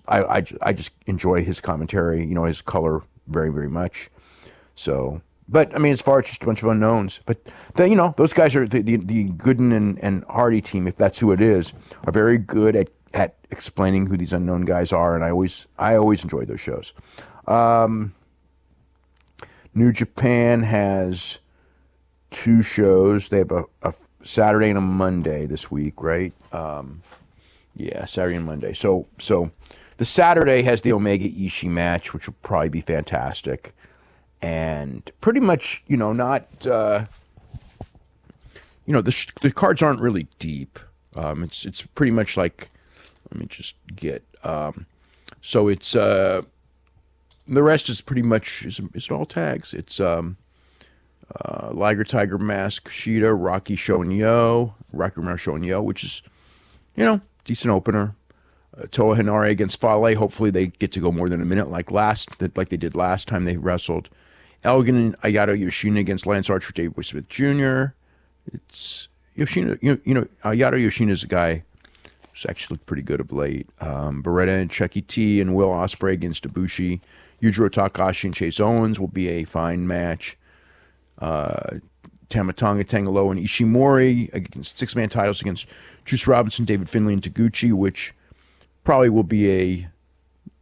Speaker 2: I just enjoy his commentary. His color very, very much. So, but as far as just a bunch of unknowns, but those guys are the Gooden and Hardy team, if that's who it is, are very good at explaining who these unknown guys are, and I always enjoy those shows. New Japan has 2 shows. They have a Saturday and a Monday this week, right? Yeah, Saturday and Monday. So the Saturday has the Omega Ishii match, which will probably be fantastic, and pretty much, not, the cards aren't really deep. It's pretty much like, let me just get, so it's, the rest is pretty much, is it all tags? It's, Liger, Tiger Mask, Kushida, Rocky Romero Show and Yo, which is, decent opener. Toa Henare against Fale. Hopefully they get to go more than a minute like they did last time they wrestled. Elgin and Ayato Yoshino against Lance Archer, Dave Boy Smith Jr. It's Yoshino. Ayato Yoshino is a guy who's actually looked pretty good of late. Beretta and Chucky T and Will Ospreay against Ibushi. Yujiro Takahashi and Chase Owens will be a fine match. Tamatonga Tangaloa and Ishimori against 6-man titles against Juice Robinson, David Finlay, and Taguchi, which probably will be a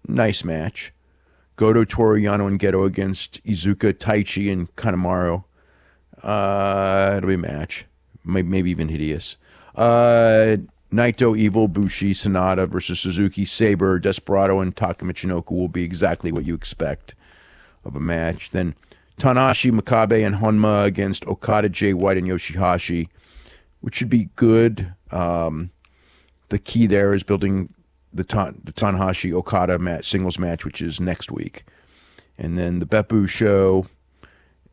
Speaker 2: nice match. Goto, Toru Yano, and Geto against Iizuka, Taichi, and Kanemaru. It'll be a match. Maybe even hideous. Naito, Evil, Bushi, Sonata versus Suzuki, Sabre, Desperado, and Taka Michinoku will be exactly what you expect of a match. Then Tanahashi, Makabe, and Honma against Okada, Jay White, and Yoshihashi, which should be good. The key there is building the Tanahashi-Okada singles match, which is next week. And then the Beppu show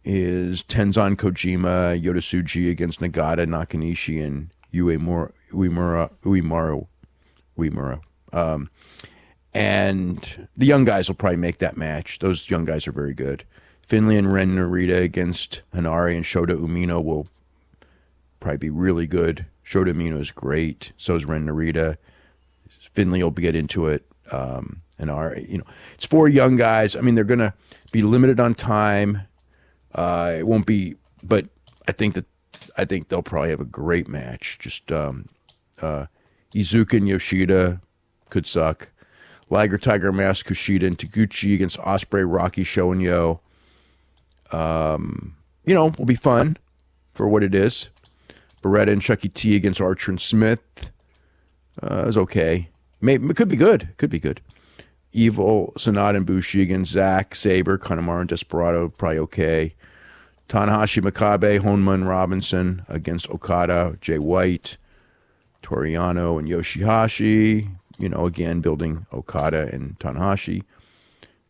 Speaker 2: is Tenzan Kojima, Yota Tsuji against Nagata, Nakanishi, and Uemura. And the young guys will probably make that match. Those young guys are very good. Finlay and Ren Narita against Hanari and Shota Umino will probably be really good. Shota Umino is great. So is Ren Narita. Finlay will get into it. It's 4 young guys. I mean, they're going to be limited on time. It won't be, but I think they'll probably have a great match. Just Iizuka and Yoshida could suck. Liger, Tiger Mask, Kushida, and Taguchi against Ospreay, Rocky, Show, and Yo. Will be fun for what it is. Beretta and Chucky T against Archer and Smith is okay. It could be good. Evil, Sonata, and Bushi against Zack, Sabre, Kanemaru, and Desperado, probably okay. Tanahashi, Makabe, Honma, and Robinson against Okada, Jay White, Toriano, and Yoshihashi. Again, building Okada and Tanahashi.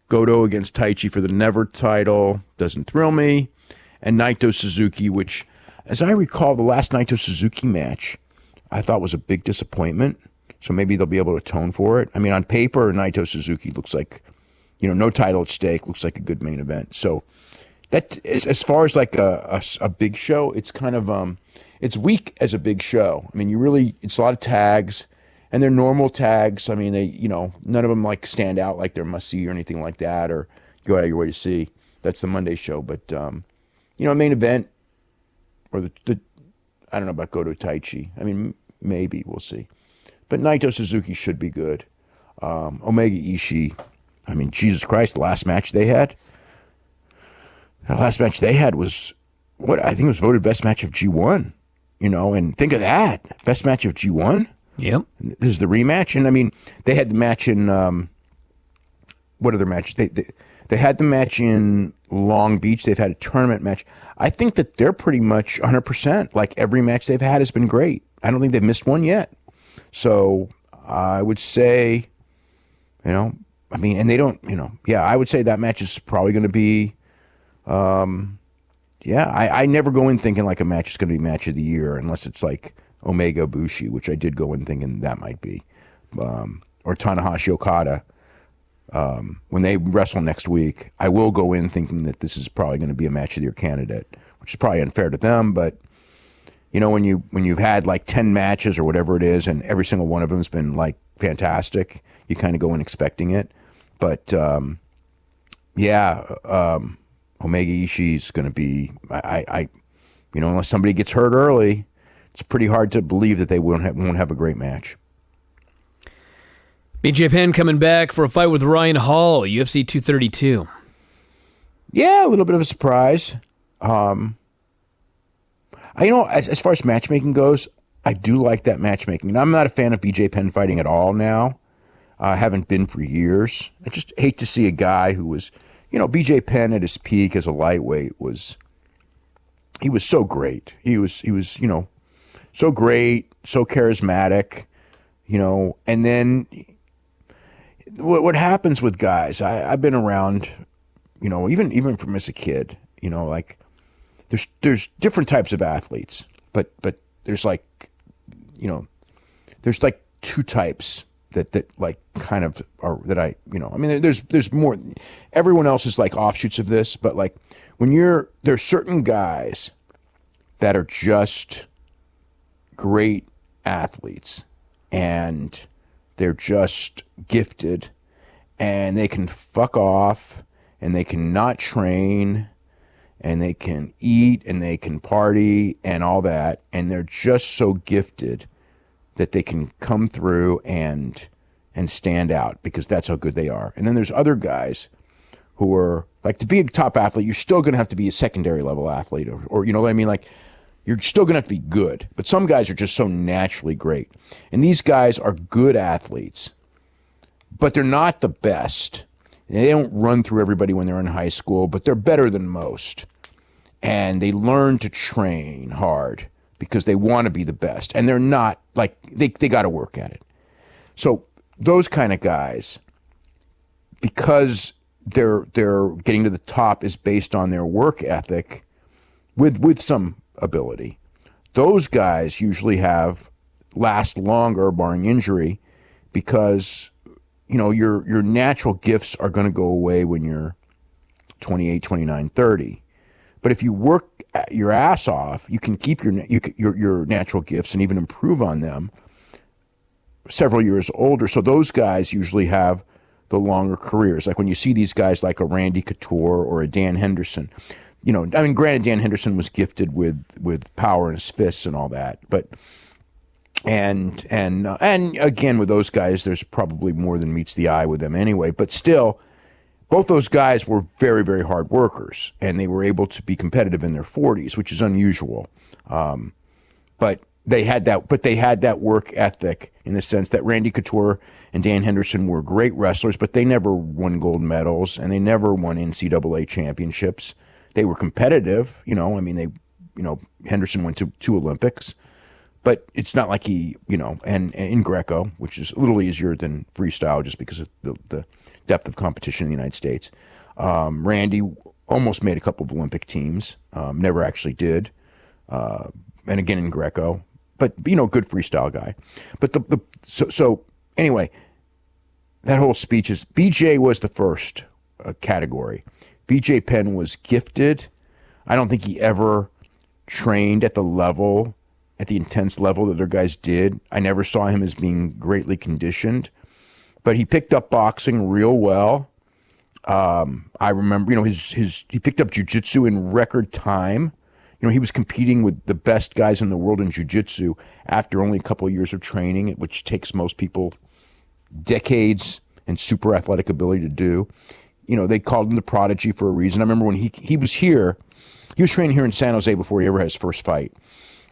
Speaker 2: Goto against Taichi for the Never title. Doesn't thrill me. And Naito Suzuki, which, as I recall, the last Naito Suzuki match I thought was a big disappointment. So maybe they'll be able to atone for it. I mean, on paper, Naito Suzuki looks like, no title at stake, looks like a good main event. So that is, as far as like a big show, it's kind of, it's weak as a big show. I mean, it's a lot of tags, and they're normal tags. I mean, they, none of them like stand out like they're must see or anything like that, or go out of your way to see. That's the Monday show. But, main event, or the I don't know about Goto Taichi. I mean, maybe, we'll see. But Naito Suzuki should be good. Omega Ishii, I mean, Jesus Christ, the last match they had was, I think it was voted best match of G1, and think of that, best match of G1.
Speaker 1: Yep.
Speaker 2: This is the rematch, and I mean, they had the match in, what other match? They had the match in Long Beach. They've had a tournament match. I think that they're pretty much 100%. Like, every match they've had has been great. I don't think they've missed one yet. So I would say, and they don't, I would say that match is probably going to be, I never go in thinking like a match is going to be match of the year unless it's like Omega Bushi, which I did go in thinking that might be, or Tanahashi Okada. When they wrestle next week, I will go in thinking that this is probably going to be a match of the year candidate, which is probably unfair to them, but when you've had like 10 matches or whatever it is, and every single one of them has been like fantastic, you kind of go in expecting it. But Omega Ishii is going to be, unless somebody gets hurt early, it's pretty hard to believe that they won't have a great match.
Speaker 1: BJ Penn coming back for a fight with Ryan Hall, UFC 232.
Speaker 2: Yeah, a little bit of a surprise. As far as matchmaking goes, I do like that matchmaking. And I'm not a fan of BJ Penn fighting at all now. I haven't been for years. I just hate to see a guy who was, BJ Penn at his peak as a lightweight he was so great. He was, so great, so charismatic, and then what happens with guys, I've been around, even from as a kid, like there's different types of athletes, but there's like, there's like two types that like kind of are that I mean, there's more. Everyone else is like offshoots of this, but like there's certain guys that are just great athletes and they're just gifted and they can fuck off and they can not train and they can eat and they can party and all that, and they're just so gifted that they can come through and stand out because that's how good they are. And then there's other guys who are like, to be a top athlete, you're still going to have to be a secondary level athlete, or you know what I mean? Like, you're still going to have to be good. But some guys are just so naturally great. And these guys are good athletes, but they're not the best. They don't run through everybody when they're in high school, but they're better than most. And they learn to train hard because they want to be the best. And they're not, like, they got to work at it. So those kind of guys, because they're getting to the top is based on their work ethic with some ability. Those guys usually last longer, barring injury, because your natural gifts are going to go away when you're 28, 29, 30. But if you work your ass off, you can keep your natural gifts and even improve on them several years older. So those guys usually have the longer careers. Like when you see these guys like a Randy Couture or a Dan Henderson, granted Dan Henderson was gifted with power in his fists and all that, but and again with those guys, there's probably more than meets the eye with them anyway. But still, both those guys were very, very hard workers, and they were able to be competitive in their 40s, which is unusual. But they had that work ethic in the sense that Randy Couture and Dan Henderson were great wrestlers, but they never won gold medals and they never won NCAA championships. They were competitive, Henderson went to 2 Olympics, but it's not like he, and in Greco, which is a little easier than freestyle just because of the depth of competition in the United States. Randy almost made a couple of Olympic teams, never actually did. And again in Greco, but good freestyle guy. But so anyway, that whole speech is BJ was the first category. BJ Penn was gifted. I don't think he ever trained at the intense level that other guys did. I never saw him as being greatly conditioned, but he picked up boxing real well. I remember, he picked up jiu-jitsu in record time. He was competing with the best guys in the world in jiu-jitsu after only a couple of years of training, which takes most people decades and super athletic ability to do. They called him the prodigy for a reason. I remember when he was here, he was training here in San Jose before he ever had his first fight.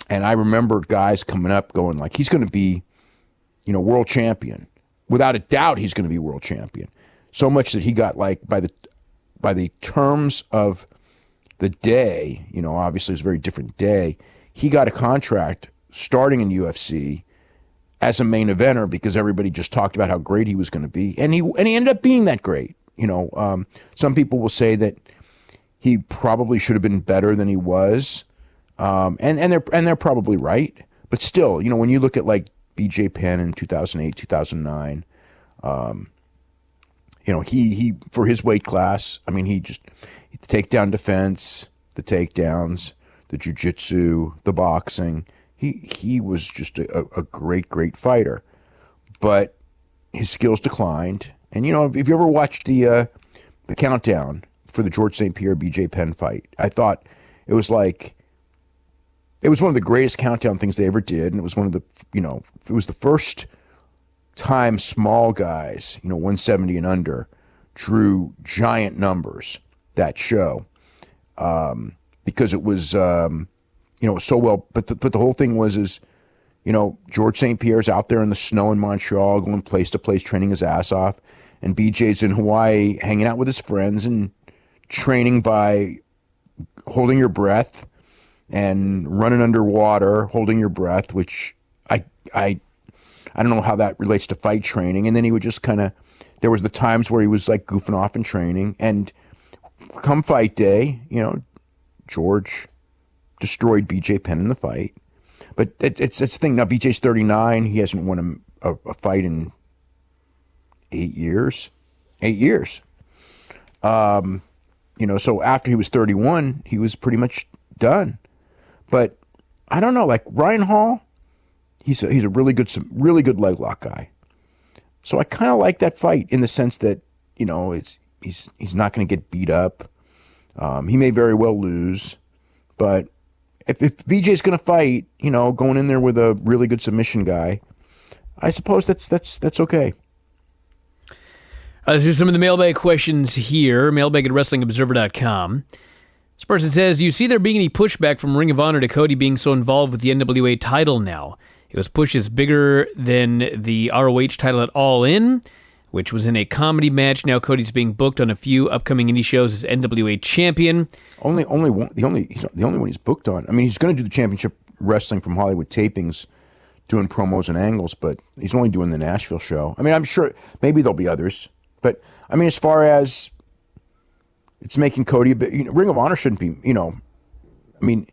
Speaker 2: And I remember guys coming up going like, he's going to be, world champion. Without a doubt, he's going to be world champion. So much that he got like by the terms of the day, obviously it was a very different day. He got a contract starting in UFC as a main eventer because everybody just talked about how great he was going to be, and he ended up being that great. Some people will say that he probably should have been better than he was, and they're probably right. But still, when you look at like BJ Penn in 2008, 2009, he for his weight class, the takedown defense, the takedowns, the jiu-jitsu, the boxing, he was just a great fighter. But his skills declined. And, if you ever watched the countdown for the George St. Pierre BJ Penn fight, I thought it was one of the greatest countdown things they ever did. And it was one of the, it was the first time small guys, 170 and under, drew giant numbers that show, because it was, it was so well. But the whole thing was George St. Pierre's out there in the snow in Montreal, going place to place, training his ass off, and BJ's in Hawaii, hanging out with his friends and training by holding your breath and running underwater, holding your breath, which I don't know how that relates to fight training. And then he would just there was the times where he was like goofing off in training, and come fight day, George destroyed BJ Penn in the fight. But it's the thing. Now BJ's 39. He hasn't won a fight in 8 years. 8 years. So after he was 31, he was pretty much done. But I don't know, like Ryan Hall, he's a really good leg lock guy. So I kind of like that fight in the sense that, he's not going to get beat up. He may very well lose, but if BJ's going to fight, going in there with a really good submission guy, I suppose that's okay.
Speaker 1: Let's do some of the mailbag questions here. Mailbag at WrestlingObserver.com. This person says, "You see there being any pushback from Ring of Honor to Cody being so involved with the NWA title now? It was pushed as bigger than the ROH title at All In, which was in a comedy match. Now Cody's being booked on a few upcoming indie shows as NWA champion."
Speaker 2: The only one he's booked on. I mean, he's going to do the championship wrestling from Hollywood tapings, doing promos and angles, but he's only doing the Nashville show. I mean, I'm sure maybe there'll be others, but I mean, as far as it's making Cody a bit, Ring of Honor shouldn't be, I mean,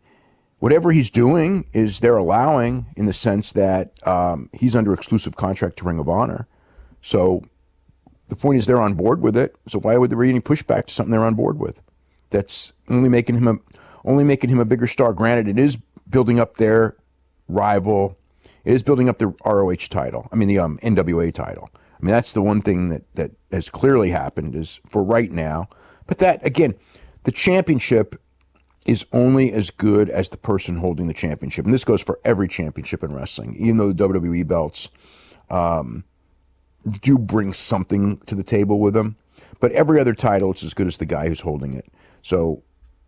Speaker 2: whatever he's doing is they're allowing, in the sense that he's under exclusive contract to Ring of Honor. So the point is they're on board with it. So why would there be any pushback to something they're on board with? That's only making him a bigger star. Granted, it is building up their rival. It is building up the ROH title. I mean, the NWA title. I mean, that's the one thing that has clearly happened is for right now. But that, again, the championship is only as good as the person holding the championship. And this goes for every championship in wrestling, even though the WWE belts do bring something to the table with them. But every other title, it's as good as the guy who's holding it. So,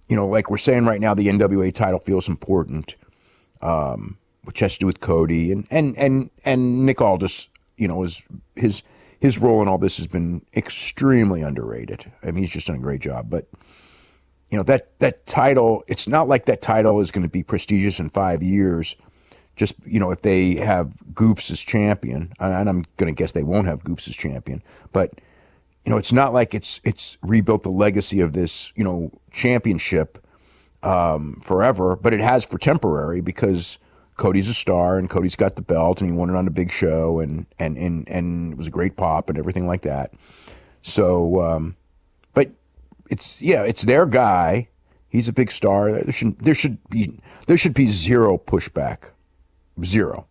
Speaker 2: like we're saying right now, the NWA title feels important, which has to do with Cody and Nick Aldis. His role in all this has been extremely underrated. I mean, he's just done a great job. But that title, it's not like that title is going to be prestigious in 5 years. Just, if they have Goofs as champion, and I'm going to guess they won't have Goofs as champion, but, it's not like it's rebuilt the legacy of this, championship forever, but it has for temporary because Cody's a star and Cody's got the belt and he won it on a big show and it was a great pop and everything like that. So, but it's their guy. He's a big star. There should be zero pushback. Zero.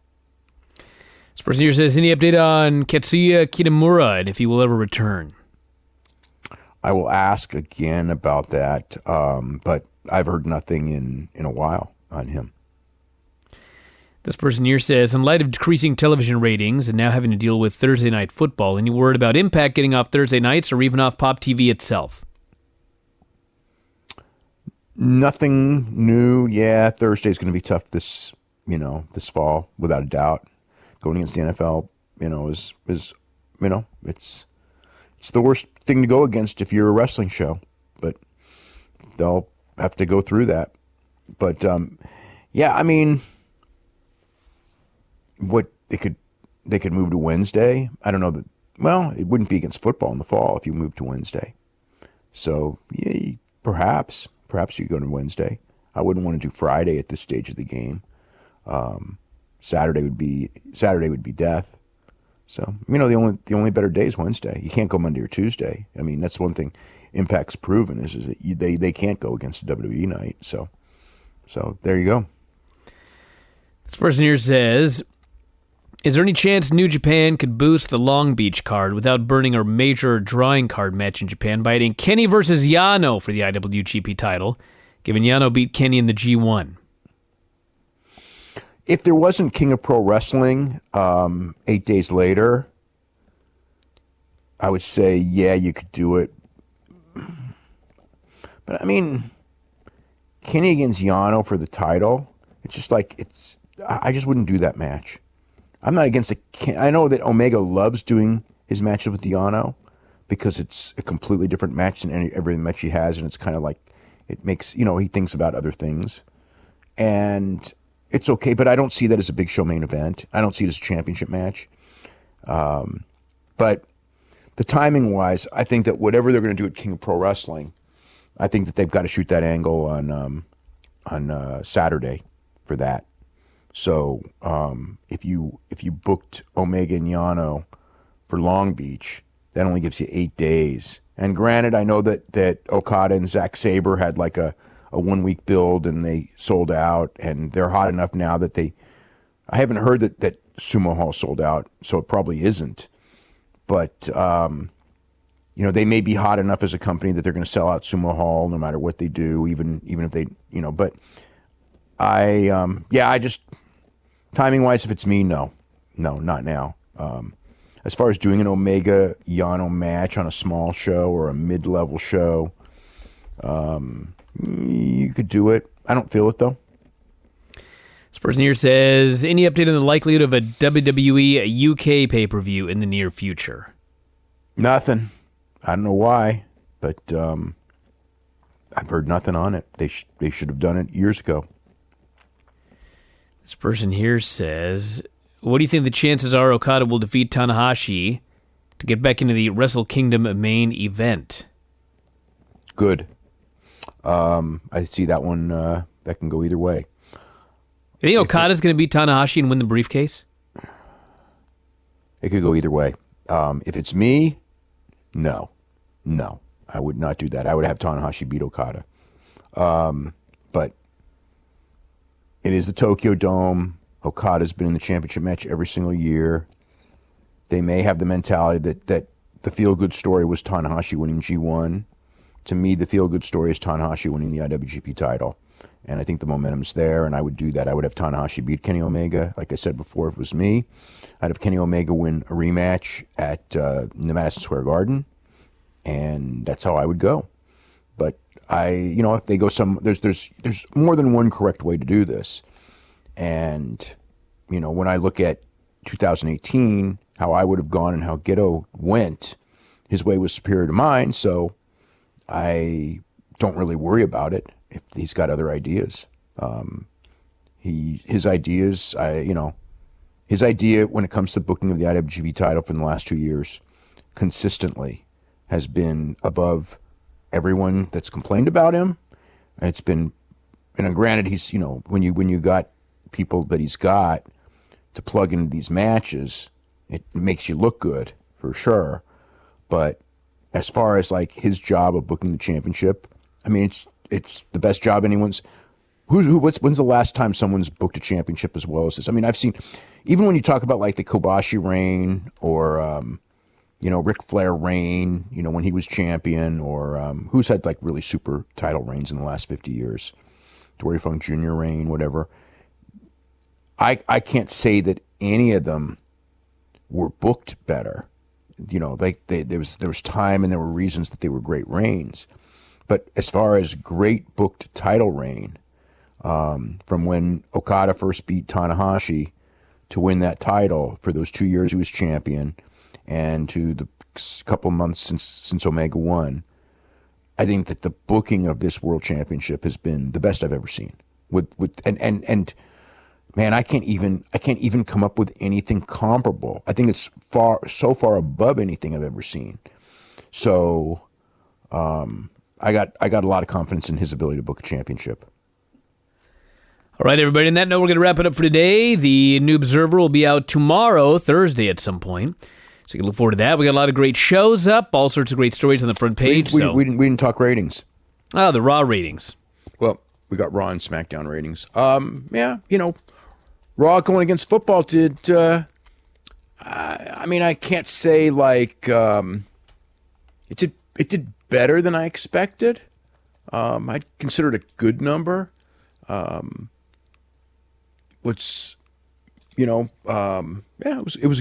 Speaker 1: This person here says, "Any update on Katsuya Kitamura and if he will ever return?"
Speaker 2: I will ask again about that, but I've heard nothing in a while on him.
Speaker 1: This person here says, "In light of decreasing television ratings and now having to deal with Thursday Night Football, any word about Impact getting off Thursday nights or even off Pop TV itself?"
Speaker 2: Nothing new. Yeah, Thursday's going to be tough this fall, without a doubt. Going against the NFL, is it's the worst thing to go against if you're a wrestling show, but they'll have to go through that. But yeah, I mean, what they could move to Wednesday. I don't know that. Well, it wouldn't be against football in the fall if you moved to Wednesday. So yeah, perhaps you go to Wednesday. I wouldn't want to do Friday at this stage of the game. Saturday would be death. So the only better day is Wednesday. You can't go Monday or Tuesday. I mean, that's one thing Impact's proven is that they can't go against a WWE night. So there you go.
Speaker 1: This person here says, "Is there any chance New Japan could boost the Long Beach card without burning a major drawing card match in Japan by adding Kenny versus Yano for the IWGP title, given Yano beat Kenny in the G1?
Speaker 2: If there wasn't King of Pro Wrestling 8 days later, I would say, yeah, you could do it. But I mean, Kenny against Yano for the title, it's just like, I just wouldn't do that match. I'm not against I know that Omega loves doing his matches with Yano because it's a completely different match than every match he has, and it's kind of like, it makes, he thinks about other things. And it's okay, but I don't see that as a big show main event. I don't see it as a championship match. But the timing wise, I think that whatever they're going to do at King of Pro Wrestling, I think that they've got to shoot that angle on Saturday for that. So if you booked Omega and Yano for Long Beach, that only gives you 8 days. And granted, I know that Okada and Zack Sabre had like a 1 week build and they sold out, and they're hot enough now that I haven't heard that Sumo Hall sold out, so it probably isn't. But, they may be hot enough as a company that they're going to sell out Sumo Hall no matter what they do, even if they, but I just, timing wise, if it's me, no, not now. As far as doing an Omega Yano match on a small show or a mid-level show, you could do it. I don't feel it, though.
Speaker 1: This person here says, any update on the likelihood of a WWE UK pay-per-view in the near future?
Speaker 2: Nothing. I don't know why, but I've heard nothing on it. They should have done it years ago.
Speaker 1: This person here says, what do you think the chances are Okada will defeat Tanahashi to get back into the Wrestle Kingdom main event?
Speaker 2: Good. I see that one. That can go either way.
Speaker 1: You think Okada's going to beat Tanahashi and win the briefcase?
Speaker 2: It could go either way. If it's me, no, I would not do that. I would have Tanahashi beat Okada. But it is the Tokyo Dome. Okada's been in the championship match every single year. They may have the mentality that the feel-good story was Tanahashi winning G1. To me, the feel-good story is Tanahashi winning the IWGP title. And I think the momentum's there, and I would do that. I would have Tanahashi beat Kenny Omega. Like I said before, if it was me, I'd have Kenny Omega win a rematch at the Madison Square Garden, and that's how I would go. But if they go there's more than one correct way to do this. And, when I look at 2018, how I would have gone and how Gedo went, his way was superior to mine, so I don't really worry about it if he's got other ideas. His idea when it comes to booking of the IWGP title for the last 2 years consistently has been above everyone that's complained about him. It's been, and granted, he's, when you got people that he's got to plug into these matches, it makes you look good for sure. But as far as like his job of booking the championship, I mean, it's the best job anyone's. When's the last time someone's booked a championship as well as this? I mean, I've seen, even when you talk about like the Kobashi reign or Ric Flair reign, when he was champion, or who's had like really super title reigns in the last 50 years, Dory Funk Jr. reign, whatever. I can't say that any of them were booked better. There was time and there were reasons that they were great reigns. But as far as great booked title reign, from when Okada first beat Tanahashi to win that title for those 2 years he was champion, and to the couple months since Omega won, I think that the booking of this World Championship has been the best I've ever seen. And man, I can't even come up with anything comparable. I think it's so far above anything I've ever seen. So I got a lot of confidence in his ability to book a championship.
Speaker 1: All right, everybody. On that note, we're going to wrap it up for today. The New Observer will be out tomorrow, Thursday at some point. So you can look forward to that. We got a lot of great shows up, all sorts of great stories on the front page.
Speaker 2: We didn't talk ratings.
Speaker 1: Oh, the Raw ratings.
Speaker 2: Well, we got Raw and Smackdown ratings. Raw going against football did. I can't say like it did better than I expected. I'd consider it a good number. It was a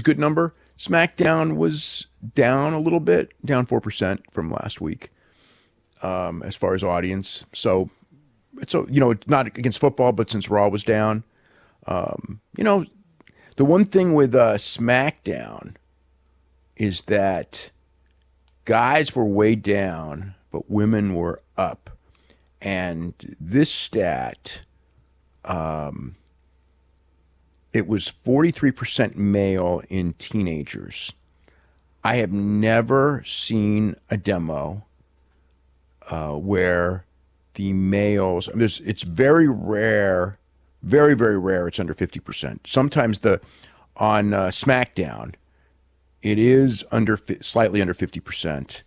Speaker 2: good number. SmackDown was down a little bit, down 4% from last week, as far as audience. So it's not against football, but since Raw was down, the one thing with SmackDown is that guys were way down, but women were up. And this stat, it was 43% male in teenagers. I have never seen a demo where the males, it's very rare, very, very rare, it's under 50%. Sometimes on SmackDown, it is slightly under 50%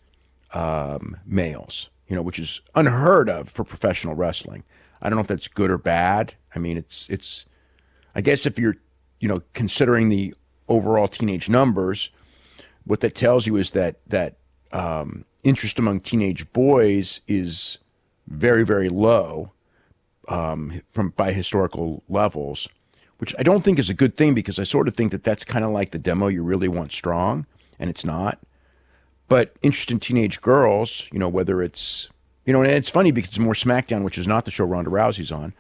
Speaker 2: males, which is unheard of for professional wrestling. I don't know if that's good or bad. I mean, it's I guess if you're, considering the overall teenage numbers, what that tells you is that interest among teenage boys is very, very low by historical levels, which I don't think is a good thing, because I sort of think that that's kind of like the demo you really want strong, and it's not. But interest in teenage girls, whether it's, and it's funny because it's more SmackDown, which is not the show Ronda Rousey's on.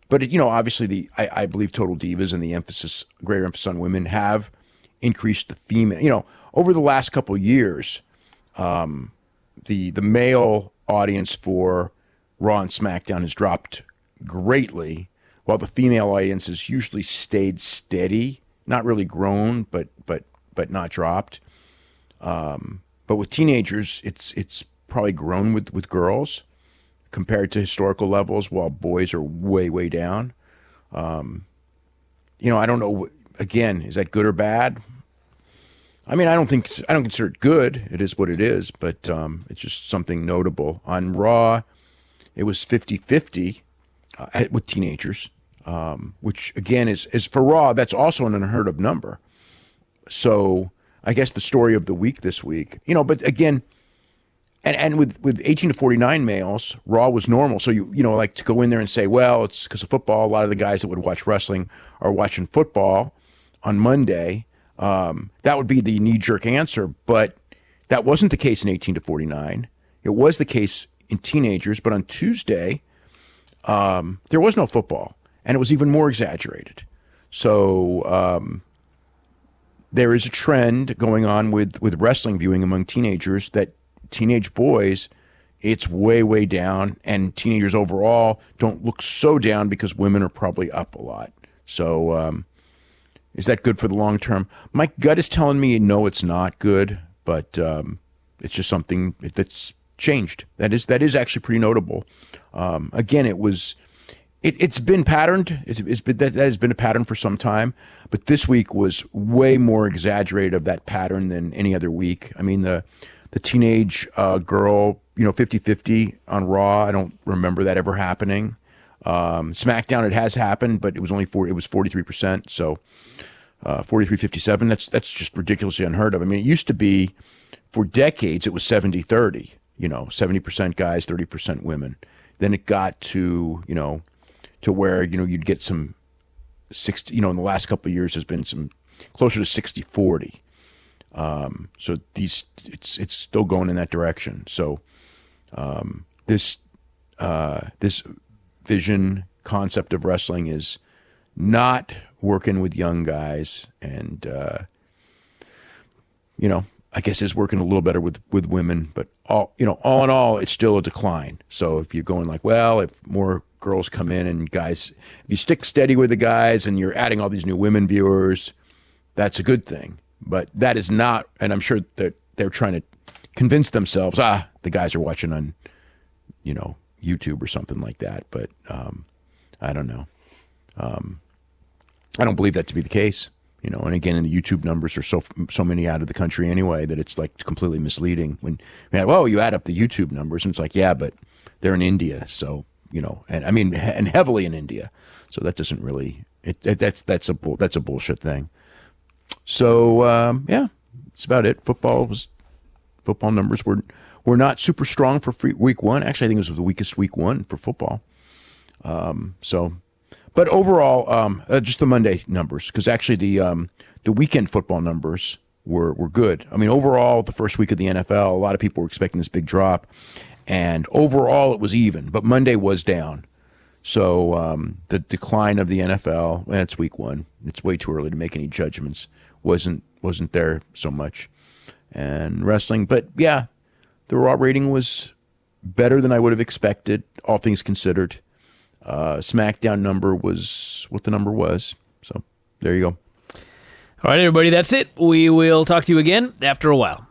Speaker 2: But obviously I believe Total Divas and the greater emphasis on women have increased the female. Over the last couple of years, the male audience for Raw and SmackDown has dropped greatly, while the female audience has usually stayed steady, not really grown, but not dropped. But with teenagers, it's probably grown with girls compared to historical levels, while boys are way, way down. I don't know. Again, is that good or bad? I mean, I don't consider it good. It is what it is, but it's just something notable. On Raw, it was 50-50 with teenagers, which again is for Raw, that's also an unheard of number. So I guess the story of the week this week, but again, and with 18 to 49 males, Raw was normal. So like to go in there and say, well, it's because of football. A lot of the guys that would watch wrestling are watching football on Monday. That would be the knee-jerk answer, but that wasn't the case in 18 to 49. It was the case in teenagers, but on Tuesday, there was no football, and it was even more exaggerated. So there is a trend going on with wrestling viewing among teenagers that teenage boys, it's way, way down, and teenagers overall don't look so down because women are probably up a lot. So is that good for the long term? My gut is telling me no, it's not good, but it's just something that's changed. That is actually pretty notable. Again, it's been patterned. That has been a pattern for some time, but this week was way more exaggerated of that pattern than any other week. I mean, the teenage girl, 50-50 on Raw, I don't remember that ever happening. SmackDown, it has happened, but it was only it was 43%. So 43-57, that's just ridiculously unheard of. I mean, it used to be, for decades, it was 70-30, 70% guys, 30% women. Then it got to where, you'd get some 60, in the last couple of years has been some closer to 60-40. So it's still going in that direction. So this vision concept of wrestling is not working with young guys, and I guess is working a little better with women, but all in all, it's still a decline. So if you're going like, well, if more girls come in and guys, if you stick steady with the guys and you're adding all these new women viewers, that's a good thing. But that is not, and I'm sure that they're trying to convince themselves, the guys are watching on, YouTube or something like that. But I don't know. I don't believe that to be the case. And again, the YouTube numbers are so many out of the country anyway that it's like completely misleading. When you add up the YouTube numbers, and it's like, yeah, but they're in India, so and heavily in India, so that doesn't really. That's a bullshit thing. So that's about it. Football numbers were not super Strong for week one. Actually, I think it was the weakest week one for football. But But overall, just the Monday numbers, because actually the weekend football numbers were good. I mean, overall, the first week of the NFL, a lot of people were expecting this big drop, and overall it was even, but Monday was down. So the decline of the NFL, it's week one. It's way too early to make any judgments. Wasn't there so much. And wrestling, but yeah, the Raw rating was better than I would have expected, all things considered. SmackDown number was what the number was. So there you go.
Speaker 1: All right, everybody, that's it. We will talk to you again after a while.